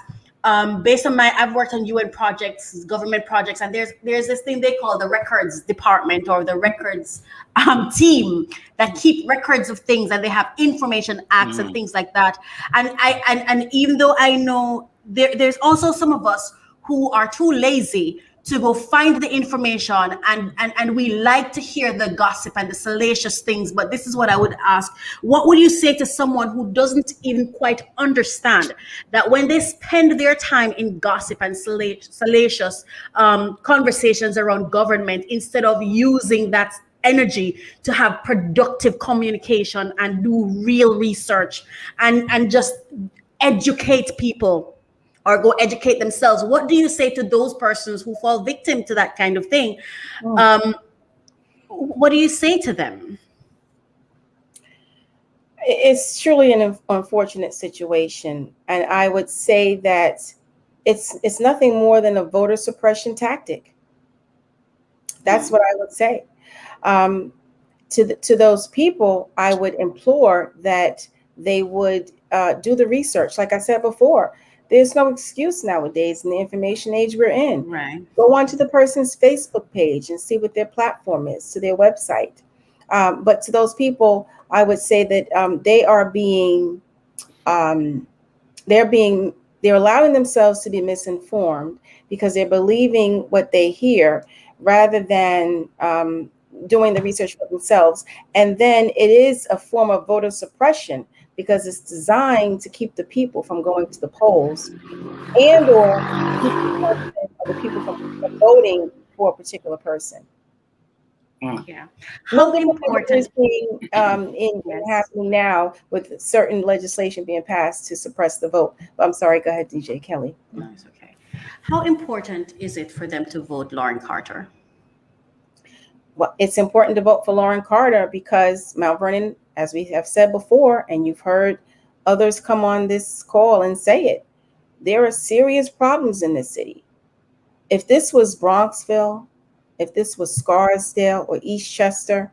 based on I've worked on UN projects, government projects, and there's this thing they call the records department or the records team that keep records of things, and they have information acts and things like that. And even though I know there's also some of us who are too lazy to go find the information, and we like to hear the gossip and the salacious things. But this is what I would ask. What would you say to someone who doesn't even quite understand that when they spend their time in gossip and salacious conversations around government, instead of using that energy to have productive communication and do real research and just educate people or go educate themselves? What do you say to those persons who fall victim to that kind of thing? What do you say to them? It's truly an unfortunate situation. And I would say that it's nothing more than a voter suppression tactic. That's what I would say. To those people, I would implore that they would do the research. Like I said before, There's no excuse nowadays in the information age we're in. Right. Go onto the person's Facebook page and see what their platform is, to their website. But to those people, I would say that they are being, they're allowing themselves to be misinformed because they're believing what they hear rather than doing the research for themselves. And then it is a form of voter suppression because it's designed to keep the people from going to the polls and or keep the people from voting for a particular person. Yeah. How important is being happening now with certain legislation being passed to suppress the vote? I'm sorry, go ahead, DJ Kelly. No, it's okay. How important is it for them to vote Lauren Carter? Well, it's important to vote for Lauren Carter because Mount Vernon, as we have said before, and you've heard others come on this call and say it, there are serious problems in this city. If this was Bronxville, if this was Scarsdale or Eastchester,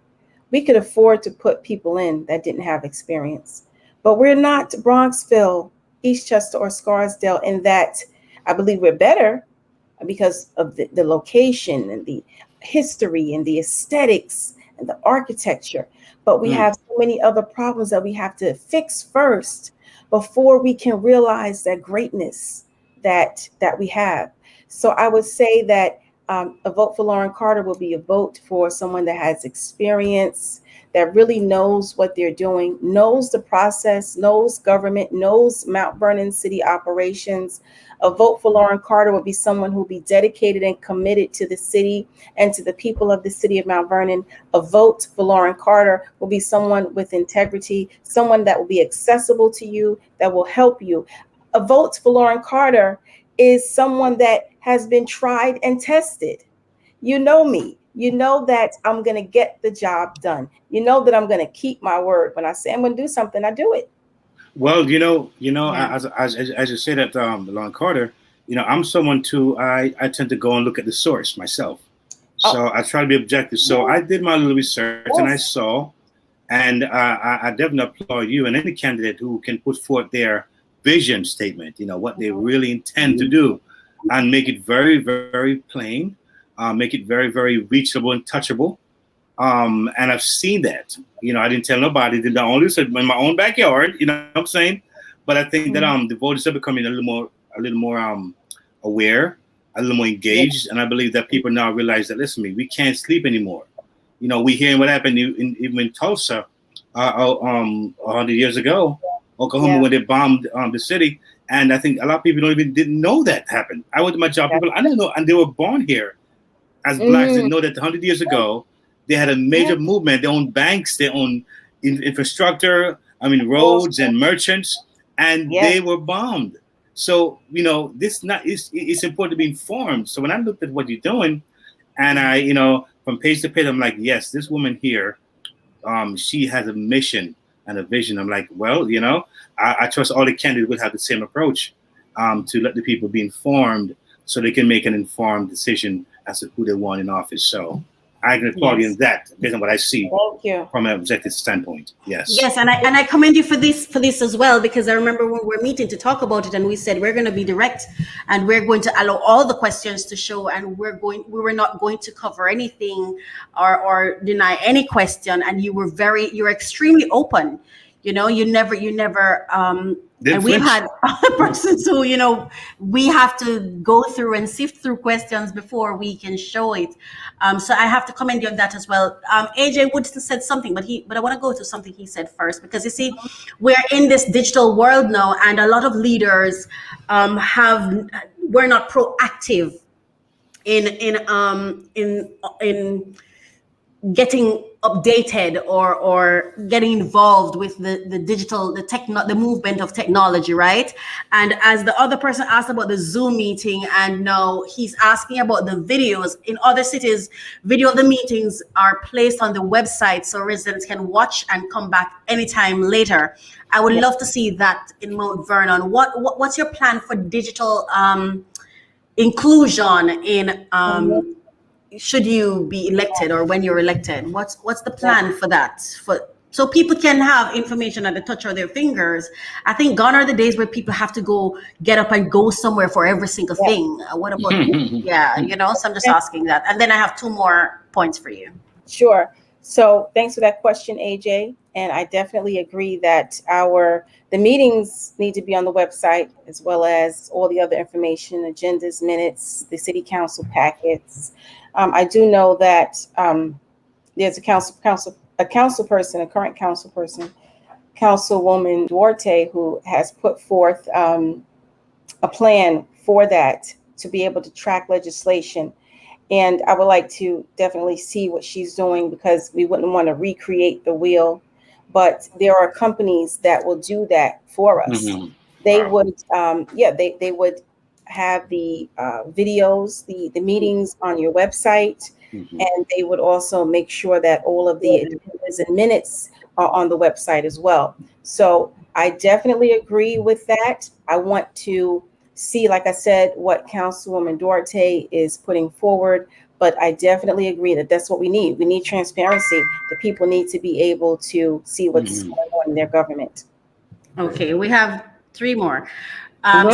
we could afford to put people in that didn't have experience. But we're not Bronxville, Eastchester, or Scarsdale in that I believe we're better because of the location and the history and the aesthetics and the architecture. But we have so many other problems that we have to fix first before we can realize that greatness that we have. So I would say that a vote for Lauren Carter will be a vote for someone that has experience, that really knows what they're doing, knows the process, knows government, knows Mount Vernon city operations. A vote for Lauren Carter will be someone who will be dedicated and committed to the city and to the people of the city of Mount Vernon. A vote for Lauren Carter will be someone with integrity, someone that will be accessible to you, that will help you. A vote for Lauren Carter is someone that has been tried and tested. You know me. You know that I'm going to get the job done. You know that I'm going to keep my word. When I say I'm going to do something, I do it. Well, as you say that, Lauren Carter, I'm someone too. I tend to go and look at the source myself. So I try to be objective. So I did my little research and I saw, and I definitely applaud you and any candidate who can put forth their vision statement, what they really intend to do, and make it very, very plain, make it very, very reachable and touchable. And I've seen that. I didn't tell nobody. Did I only said in my own backyard. You know what I'm saying? But I think that the voters are becoming a little more aware, a little more engaged, and I believe that people now realize that we can't sleep anymore. We hearing what happened even in Tulsa 100 years ago. Oklahoma, when they bombed the city, and I think a lot of people didn't know that happened. I went to my job, people I didn't know, and they were born here as blacks. Didn't know that 100 years ago they had a major movement. They owned banks, they owned infrastructure. Roads and merchants, and they were bombed. So it's important to be informed. So when I looked at what you're doing, and I from page to page, I'm like, yes, this woman here, she has a mission and a vision. I'm like, well, I trust all the candidates would have the same approach to let the people be informed so they can make an informed decision as to who they want in office. So I can applaud you in that based on what I see from an objective standpoint. Yes. Yes, and I commend you for this as well, because I remember when we were meeting to talk about it, and we said we're going to be direct and we're going to allow all the questions to show, and we were not going to cover anything or deny any question. And you're extremely open. You never and we've had other persons who, we have to go through and sift through questions before we can show it. So I have to commend you on that as well. AJ Woodson said something, but I want to go to something he said first, because you see, we're in this digital world now, and a lot of leaders we're not proactive in getting updated or getting involved with the movement of technology, right? And as the other person asked about the Zoom meeting, and now he's asking about the videos. In other cities, video of the meetings are placed on the website so residents can watch and come back anytime later. I would love to see that in Mount Vernon. What's your plan for digital inclusion in should you be elected or when you're elected? What's the plan for that, so people can have information at the touch of their fingers. I think gone are the days where people have to go get up and go somewhere for every single thing. What about, so I'm just asking that. And then I have 2 more points for you. Sure. So thanks for that question, AJ. And I definitely agree that the meetings need to be on the website, as well as all the other information, agendas, minutes, the city council packets. I do know that there's a current council person, Councilwoman Duarte, who has put forth a plan for that, to be able to track legislation. And I would like to definitely see what she's doing, because we wouldn't want to recreate the wheel. But there are companies that will do that for us. Mm-hmm. They would, they would have the videos, the meetings on your website, and they would also make sure that all of the agendas and minutes are on the website as well. So I definitely agree with that. I want to see, like I said, what Councilwoman Duarte is putting forward, but I definitely agree that that's what we need. We need transparency. The people need to be able to see what's going on in their government. Okay, we have 3 more.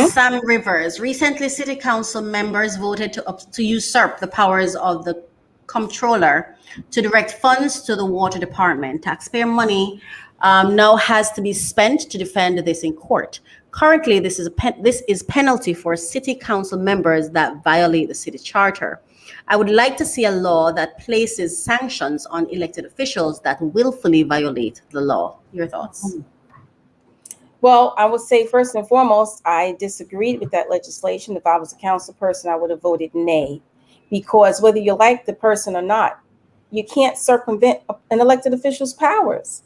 Sam Rivers. Recently, city council members voted to usurp the powers of the comptroller to direct funds to the water department. Taxpayer money now has to be spent to defend this in court. Currently, this is penalty for city council members that violate the city charter. I would like to see a law that places sanctions on elected officials that willfully violate the law. Your thoughts? Well, I would say first and foremost, I disagreed with that legislation. If I was a council person, I would have voted nay, because whether you like the person or not, you can't circumvent an elected official's powers.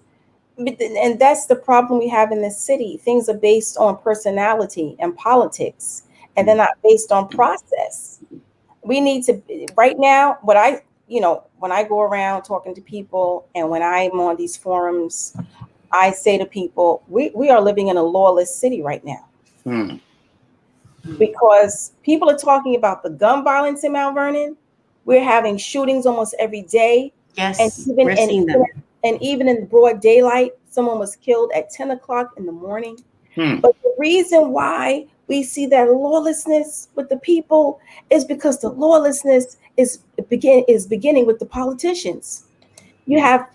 And that's the problem we have in this city. Things are based on personality and politics, and they're not based on process. We need to, right now, when I go around talking to people, and when I'm on these forums, I say to people, we are living in a lawless city right now. Because people are talking about the gun violence in Mount Vernon. We're having shootings almost every day. Yes, we're seeing them. And even in broad daylight, someone was killed at 10 o'clock in the morning. But the reason why we see that lawlessness with the people is because the lawlessness is beginning with the politicians. You have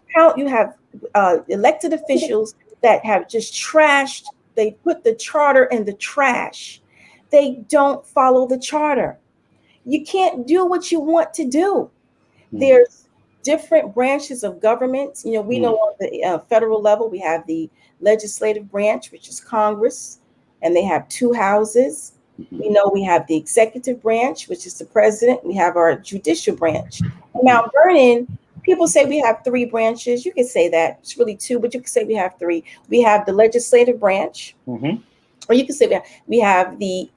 elected officials that have just trashed. They put the charter in the trash. They don't follow the charter. You can't do what you want to do. There's different branches of government. We know on the federal level, we have the legislative branch, which is Congress, and they have 2 houses. We know we have the executive branch, which is the president. We have our judicial branch. In Mount Vernon, people say we have 3 branches. You can say that. It's really 2, but you can say we have 3. We have the legislative branch, or you can say we have the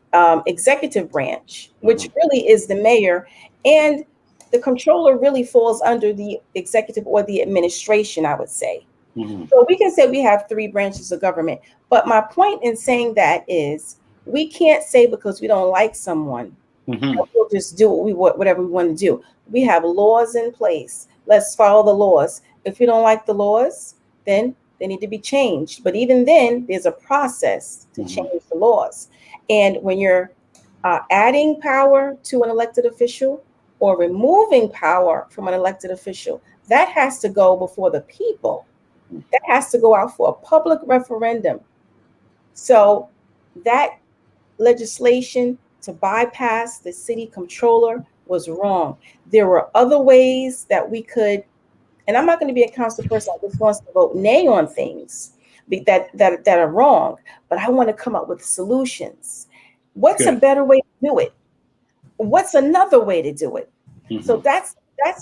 executive branch, which really is the mayor, and the comptroller really falls under the executive or the administration, I would say. So we can say we have 3 branches of government. But my point in saying that is, we can't say because we don't like someone, we'll just do whatever we want to do. We have laws in place. Let's follow the laws. If you don't like the laws, then they need to be changed. But even then, there's a process to change the laws. And when you're adding power to an elected official or removing power from an elected official, that has to go before the people. That has to go out for a public referendum. So that legislation to bypass the city comptroller was wrong. There were other ways that we could, and I'm not going to be a council person that just wants to vote nay on things that are wrong, but I want to come up with solutions. What's a better way to do it? What's another way to do it? So that's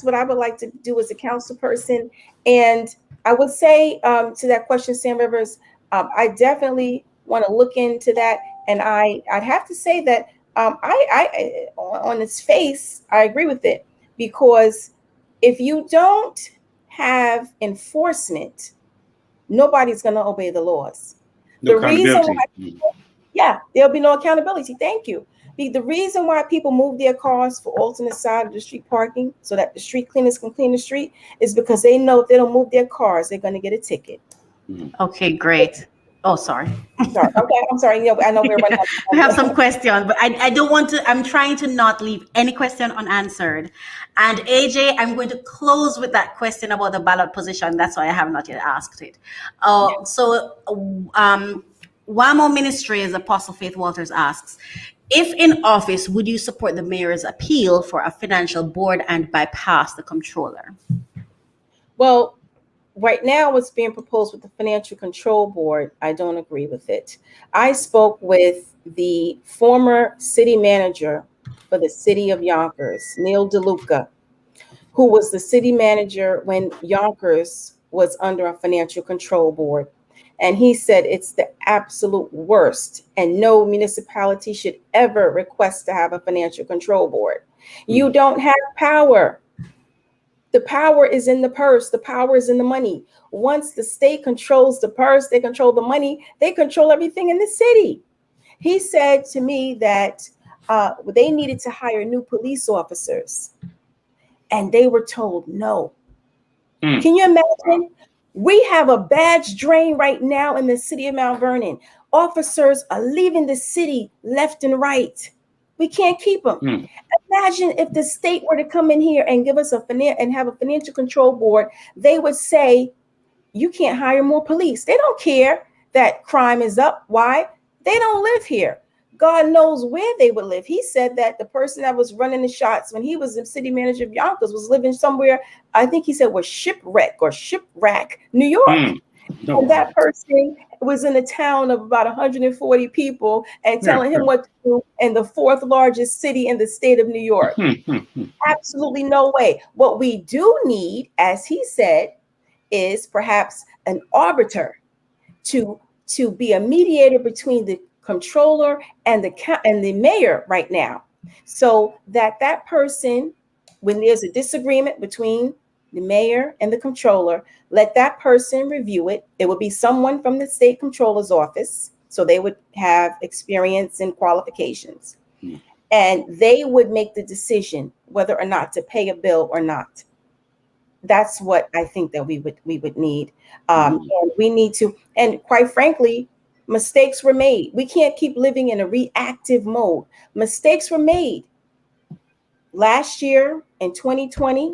what I would like to do as a council person. And I would say to that question, Sam Rivers, I definitely want to look into that. And I'd have to say that I on its face, I agree with it, because if you don't have enforcement, nobody's going to obey the laws. No the reason why, there'll be no accountability. Thank you. The reason why people move their cars for alternate side of the street parking so that the street cleaners can clean the street is because they know if they don't move their cars, they're going to get a ticket. Okay, great. Oh, sorry. Sorry. Okay, I'm sorry. I know we're running out of time. We have some questions, but I don't want to, I'm trying to not leave any question unanswered. And AJ, I'm going to close with that question about the ballot position. That's why I have not yet asked it. WAMO Ministries, Apostle Faith Walters asks, if in office, would you support the mayor's appeal for a financial board and bypass the comptroller? Well, right now, what's being proposed with the Financial Control Board, I don't agree with it. I spoke with the former city manager for the city of Yonkers, Neil DeLuca, who was the city manager when Yonkers was under a Financial Control Board. And he said it's the absolute worst, and no municipality should ever request to have a Financial Control Board. You don't have power. The power is in the purse. The power is in the money. Once the state controls the purse, they control the money, they control everything in the city. He said to me that they needed to hire new police officers, and they were told no. Can you imagine? We have a badge drain right now in the city of Mount Vernon. Officers are leaving the city left and right. We can't keep them. Imagine if the state were to come in here and give us have a financial control board. They would say, you can't hire more police. They don't care that crime is up. Why? They don't live here. God knows where they would live. He said that the person that was running the shots when he was the city manager of Yonkers was living somewhere, I think he said was Shipwreck, New York. And that person was in a town of about 140 people and telling him what to do in the fourth largest city in the state of New York. Absolutely no way. What we do need, as he said, is perhaps an arbiter to be a mediator between the controller and the mayor right now, so that person, when there's a disagreement between the mayor and the controller, let that person review it. It would be someone from the state controller's office, so they would have experience and qualifications, and they would make the decision whether or not to pay a bill or not. That's what I think that we would need. And we need to, and quite frankly, mistakes were made. We can't keep living in a reactive mode. Mistakes were made. Last year in 2020,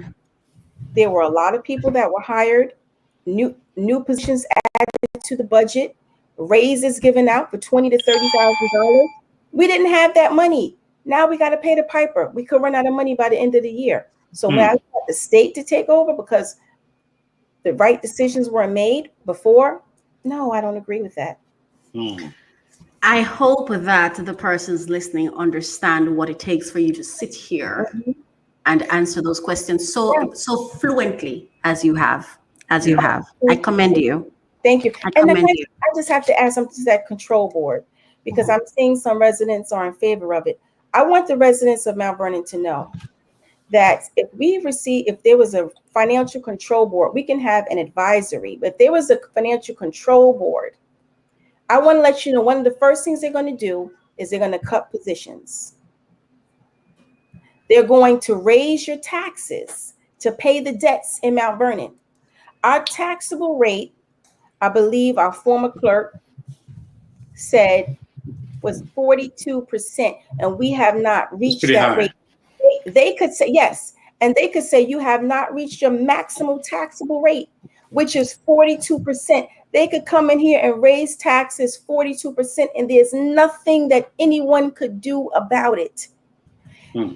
there were a lot of people that were hired, new positions added to the budget, raises given out for $20,000 to $30,000. We didn't have that money. Now we got to pay the piper. We could run out of money by the end of the year. So when I want the state to take over because the right decisions were made before, no, I don't agree with that. I hope that the persons listening understand what it takes for you to sit here and answer those questions so fluently as you have. I commend you. Thank you. I commend you. I just have to add something to that control board because I'm seeing some residents are in favor of it. I want the residents of Mount Vernon to know that if there was a financial control board, we can have an advisory, but if there was a financial control board, I want to let you know one of the first things they're going to do is they're going to cut positions. They're going to raise your taxes to pay the debts in Mount Vernon. Our taxable rate, I believe our former clerk said, was 42%, and we have not reached that rate. They could say yes, and they could say you have not reached your maximum taxable rate, which is 42%. They could come in here and raise taxes 42%, and there's nothing that anyone could do about it.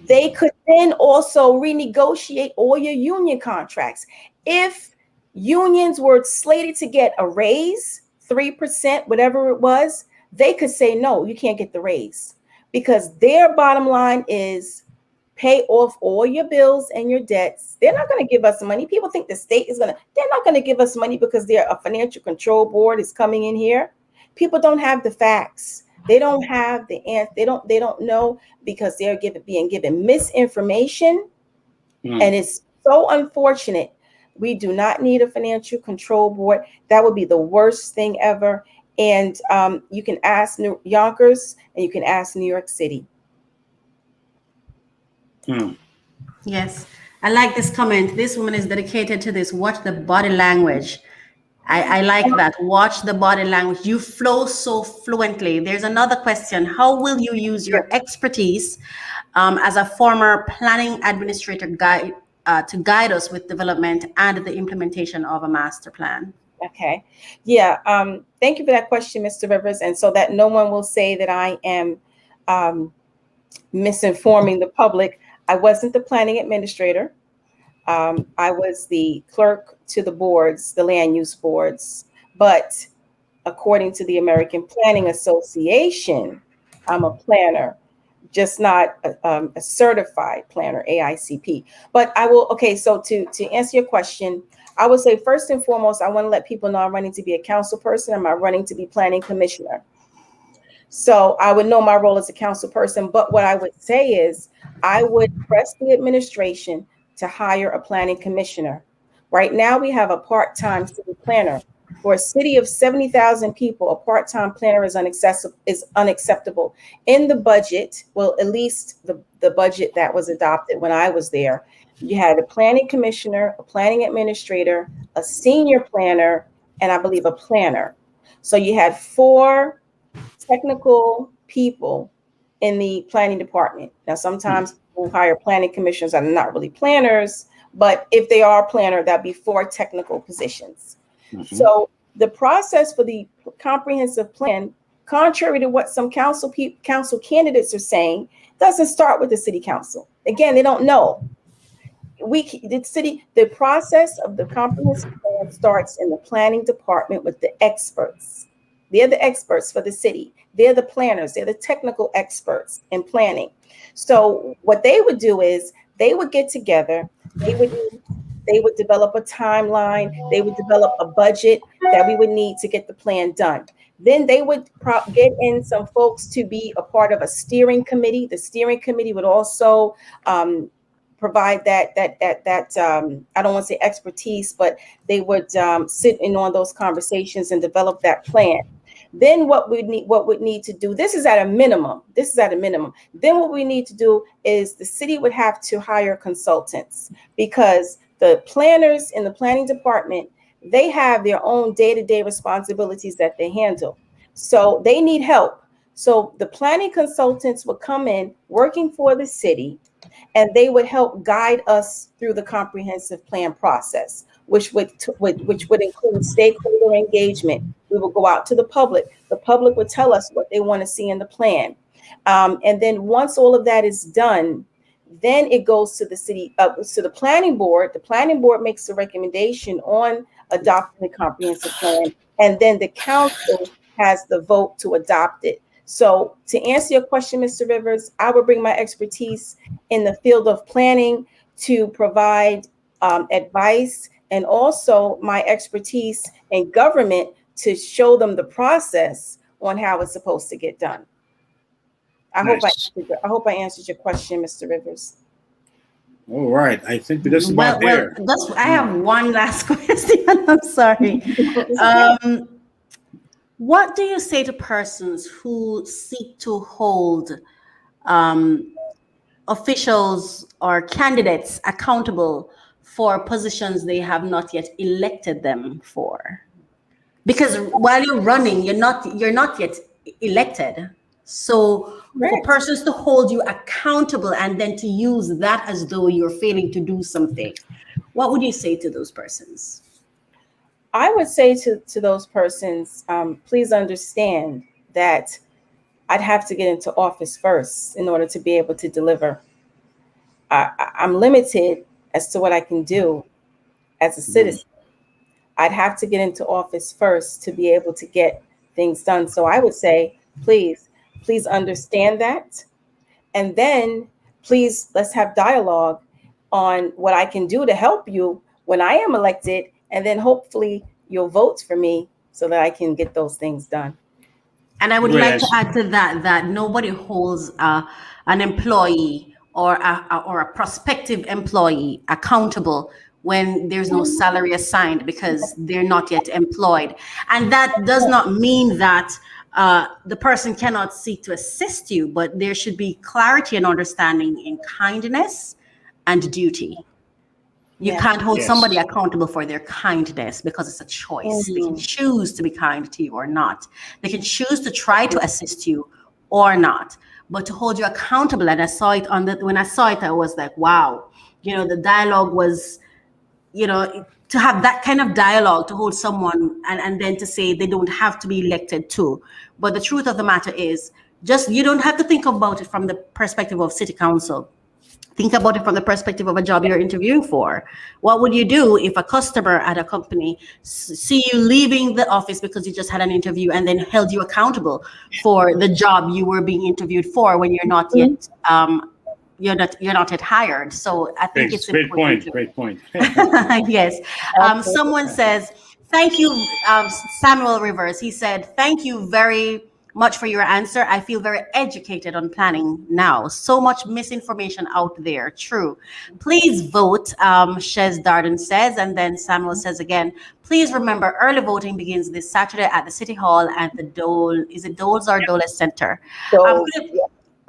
They could then also renegotiate all your union contracts. If unions were slated to get a raise, 3%, whatever it was, they could say, no, you can't get the raise, because their bottom line is pay off all your bills and your debts. They're not going to give us money. People think the state is they're not going to give us money because a financial control board is coming in here. People don't have the facts. They don't have the answer. They don't know because they're being given misinformation. And it's so unfortunate. We do not need a financial control board. That would be the worst thing ever. And you can ask Yonkers and you can ask New York City. Yes. I like this comment. This woman is dedicated to this. Watch the body language. I like that. Watch the body language. You flow so fluently. There's another question. How will you use your expertise as a former planning administrator guide to guide us with development and the implementation of a master plan? Okay. Yeah. Thank you for that question, Mr. Rivers. And so that no one will say that I am misinforming the public. I wasn't the planning administrator. I was the clerk to the boards, the land use boards. But according to the American Planning Association, I'm a planner, just not a certified planner, AICP. But I will, okay, so to answer your question, I would say first and foremost, I want to let people know I'm running to be a council person. I'm not running to be planning commissioner. So I would know my role as a council person, but what I would say is I would press the administration to hire a planning commissioner. Right now we have a part-time city planner. For a city of 70,000 people, a part-time planner is unacceptable. In the budget, well, at least the budget that was adopted when I was there, you had a planning commissioner, a planning administrator, a senior planner, and I believe a planner. So you had 4 technical people in the planning department. Now, sometimes people hire planning commissioners that are not really planners, but if they are a planner, that'd be 4 technical positions. So the process for the comprehensive plan, contrary to what some council candidates are saying, doesn't start with the city council. Again, they don't know. The process of the comprehensive plan starts in the planning department with the experts. They're the experts for the city. They're the planners. They're the technical experts in planning. So what they would do is they would get together. They would develop a timeline. They would develop a budget that we would need to get the plan done. Then they would get in some folks to be a part of a steering committee. The steering committee would also provide that I don't want to say expertise, but they would sit in on those conversations and develop that plan. Then what would need to do, this is at a minimum. Then what we need to do is the city would have to hire consultants, because the planners in the planning department, they have their own day-to-day responsibilities that they handle. So they need help. So the planning consultants would come in working for the city, and they would help guide us through the comprehensive plan process, which would include stakeholder engagement. We will go out to the public. The public would tell us what they want to see in the plan. And then once all of that is done, then it goes to the city, to the planning board. The planning board makes a recommendation on adopting the comprehensive plan, and then the council has the vote to adopt it. So to answer your question, Mr. Rivers, I would bring my expertise in the field of planning to provide advice, and also my expertise in government to show them the process on how it's supposed to get done. I hope I answered your question, Mr. Rivers. All right. I think that's about there. I have one last question. I'm sorry. What do you say to persons who seek to hold officials or candidates accountable for positions they have not yet elected them for? Because while you're running, you're not yet elected. So for persons to hold you accountable and then to use that as though you're failing to do something, what would you say to those persons? I would say to those persons, please understand that I'd have to get into office first in order to be able to deliver. I'm limited as to what I can do as a citizen. I'd have to get into office first to be able to get things done. So I would say, please understand that. And then please, let's have dialogue on what I can do to help you when I am elected. And then hopefully you'll vote for me so that I can get those things done. And I would like to add to that nobody holds an employee or a prospective employee accountable when there's no salary assigned, because they're not yet employed. And that does not mean that the person cannot seek to assist you, but there should be clarity and understanding in kindness and duty. You can't hold somebody accountable for their kindness because it's a choice. They can choose to be kind to you or not. They can choose to try to assist you or not. But to hold you accountable, and I saw it when I saw it, I was like, wow, the dialogue was, to have that kind of dialogue, to hold someone and then to say they don't have to be elected too. But the truth of the matter is, you don't have to think about it from the perspective of city council. Think about it from the perspective of a job you're interviewing for. What would you do if a customer at a company see you leaving the office because you just had an interview and then held you accountable for the job you were being interviewed for when you're not yet you're not yet hired? So I think it's important. Great point. Yes. Someone says, thank you, Samuel Rivers. He said, thank you very much for your answer. I feel very educated on planning now. So much misinformation out there. True. Please vote, Shez Darden says. And then Samuel says again, please remember early voting begins this Saturday at the City Hall at the Doles or Dole Center?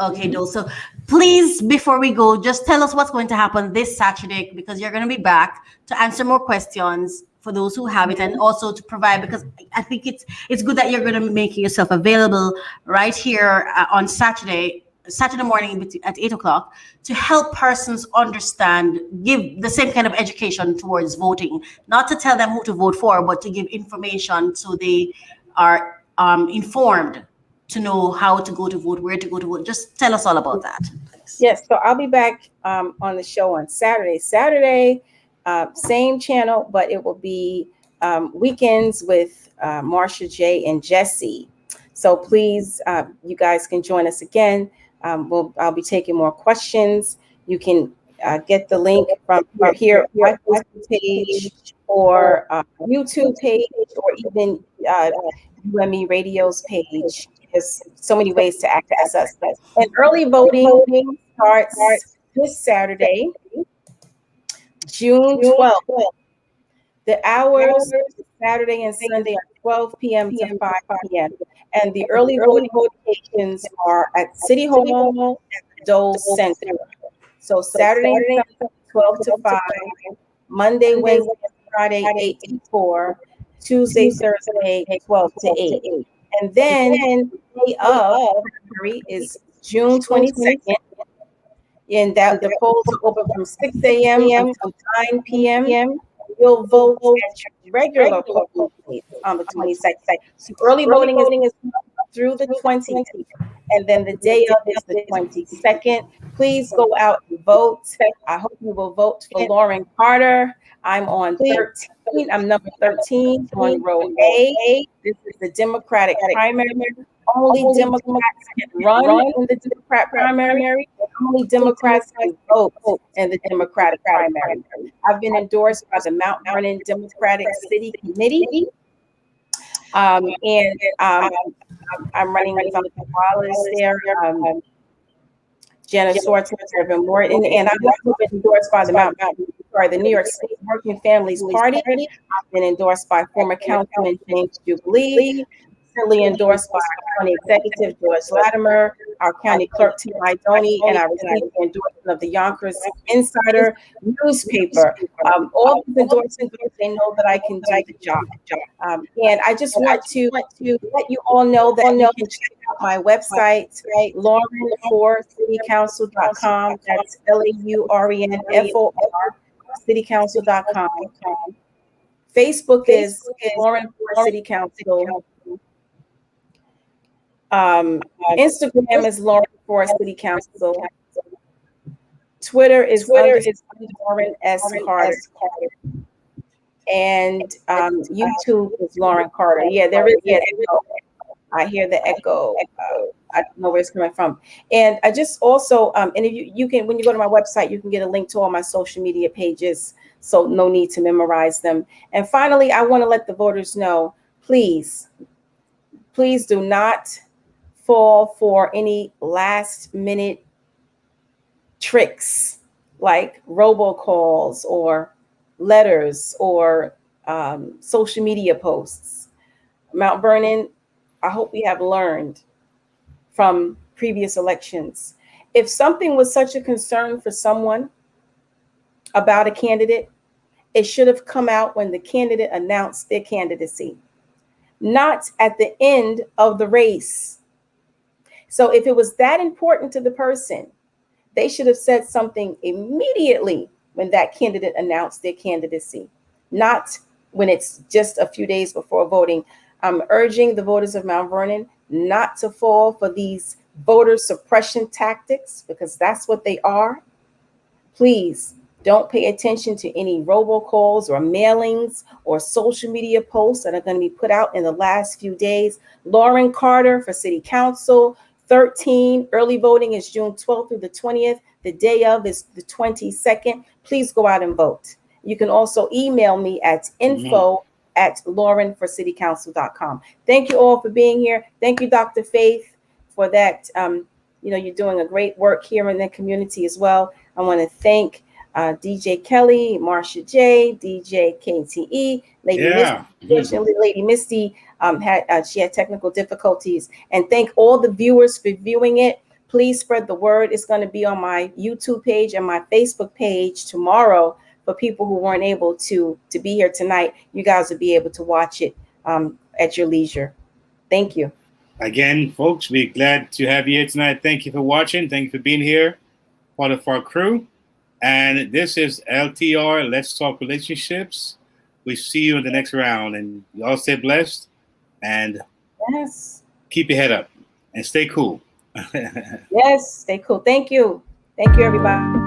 Okay, Dole. So please, before we go, just tell us what's going to happen this Saturday, because you're going to be back to answer more questions for those who have it, and also to provide, because I think it's good that you're going to make yourself available right here on Saturday morning at 8:00 to help persons understand, give the same kind of education towards voting, not to tell them who to vote for, but to give information so they are informed to know how to go to vote, where to go to vote. Just tell us all about that. Thanks. Yes, so I'll be back on the show on Saturday. Same channel, but it will be weekends with Marsha J and Jesse. So please, you guys can join us again. I'll be taking more questions. You can get the link from here, my Facebook page or YouTube page, or even UME Radio's page. There's so many ways to access us. And early voting starts this Saturday, June 12th. The hours, Saturday and Sunday, are 12 p.m. to 5 p.m. And the early voting locations are at City Hall and Dole Center. So Saturday, 12 to 5, Monday, Wednesday, Friday, 8 to 4, Tuesday, Thursday, 12 to 8. And then the day of primary is June 22nd. And that the polls are open from 6 a.m. until 9 p.m. You'll vote at your regular polling place on the 22nd. So early voting is through the 20th, and then the day of is the 22nd. Please go out and vote. I hope you will vote for Lauren Carter. I'm on 13. I'm number 13 on row A. This is the Democratic primary. Only Democrats can run in the Democrat primary. Only Democrats can vote in the Democratic primary. I've been endorsed by the Mount Vernon Democratic City Committee. I'm running with Wallace there, Jenna Swartz, Irvin Morton, and I've also been endorsed by the New York State Working Families Party. I've been endorsed by former Councilman James Jubilee, recently endorsed by our County Executive George Latimer, our County Clerk Tim Idoni, and I received the endorsement of the Yonkers Insider newspaper. All these endorsements, they know that I can do the job. And I just want to let you all know that you can check out my website, lauren4citycouncil.com. That's LAURENFOR, citycouncil.com. Facebook is Lauren for City Council. Instagram is Lauren for City Council. Twitter is Lauren S. Carter. And YouTube is Lauren Carter. Yeah, there is an echo. I hear the echo. I don't know where it's coming from. And I just also, and if you can, when you go to my website, you can get a link to all my social media pages. So no need to memorize them. And finally, I want to let the voters know, please do not fall for any last minute tricks like robocalls or letters or social media posts. Mount Vernon I hope we have learned from previous elections. If something was such a concern for someone about a candidate, it should have come out when the candidate announced their candidacy, not at the end of the race. So if it was that important to the person, they should have said something immediately when that candidate announced their candidacy, not when it's just a few days before voting. I'm urging the voters of Mount Vernon not to fall for these voter suppression tactics, because that's what they are. Please don't pay attention to any robocalls or mailings or social media posts that are going to be put out in the last few days. Lauren Carter for City Council, 13. Early voting is June 12th through the 20th. The day of is the 22nd. Please go out and vote. You can also email me at info@laurenforcitycouncil.com. Thank you all for being here. Thank you, Dr. Faith, for that. You're doing a great work here in the community as well. I want to thank DJ Kelly, Marsha J, DJ KTE, Lady Misty. Unfortunately, Lady Misty had technical difficulties. And thank all the viewers for viewing it. Please spread the word. It's going to be on my YouTube page and my Facebook page tomorrow for people who weren't able to be here tonight. You guys will be able to watch it at your leisure. Thank you. Again, folks, we're glad to have you here tonight. Thank you for watching. Thank you for being here, part of our crew. And this is LTR, Let's Talk Relationships. We see you in the next round. And you all stay blessed. And keep your head up. And stay cool. Yes, stay cool. Thank you. Thank you, everybody.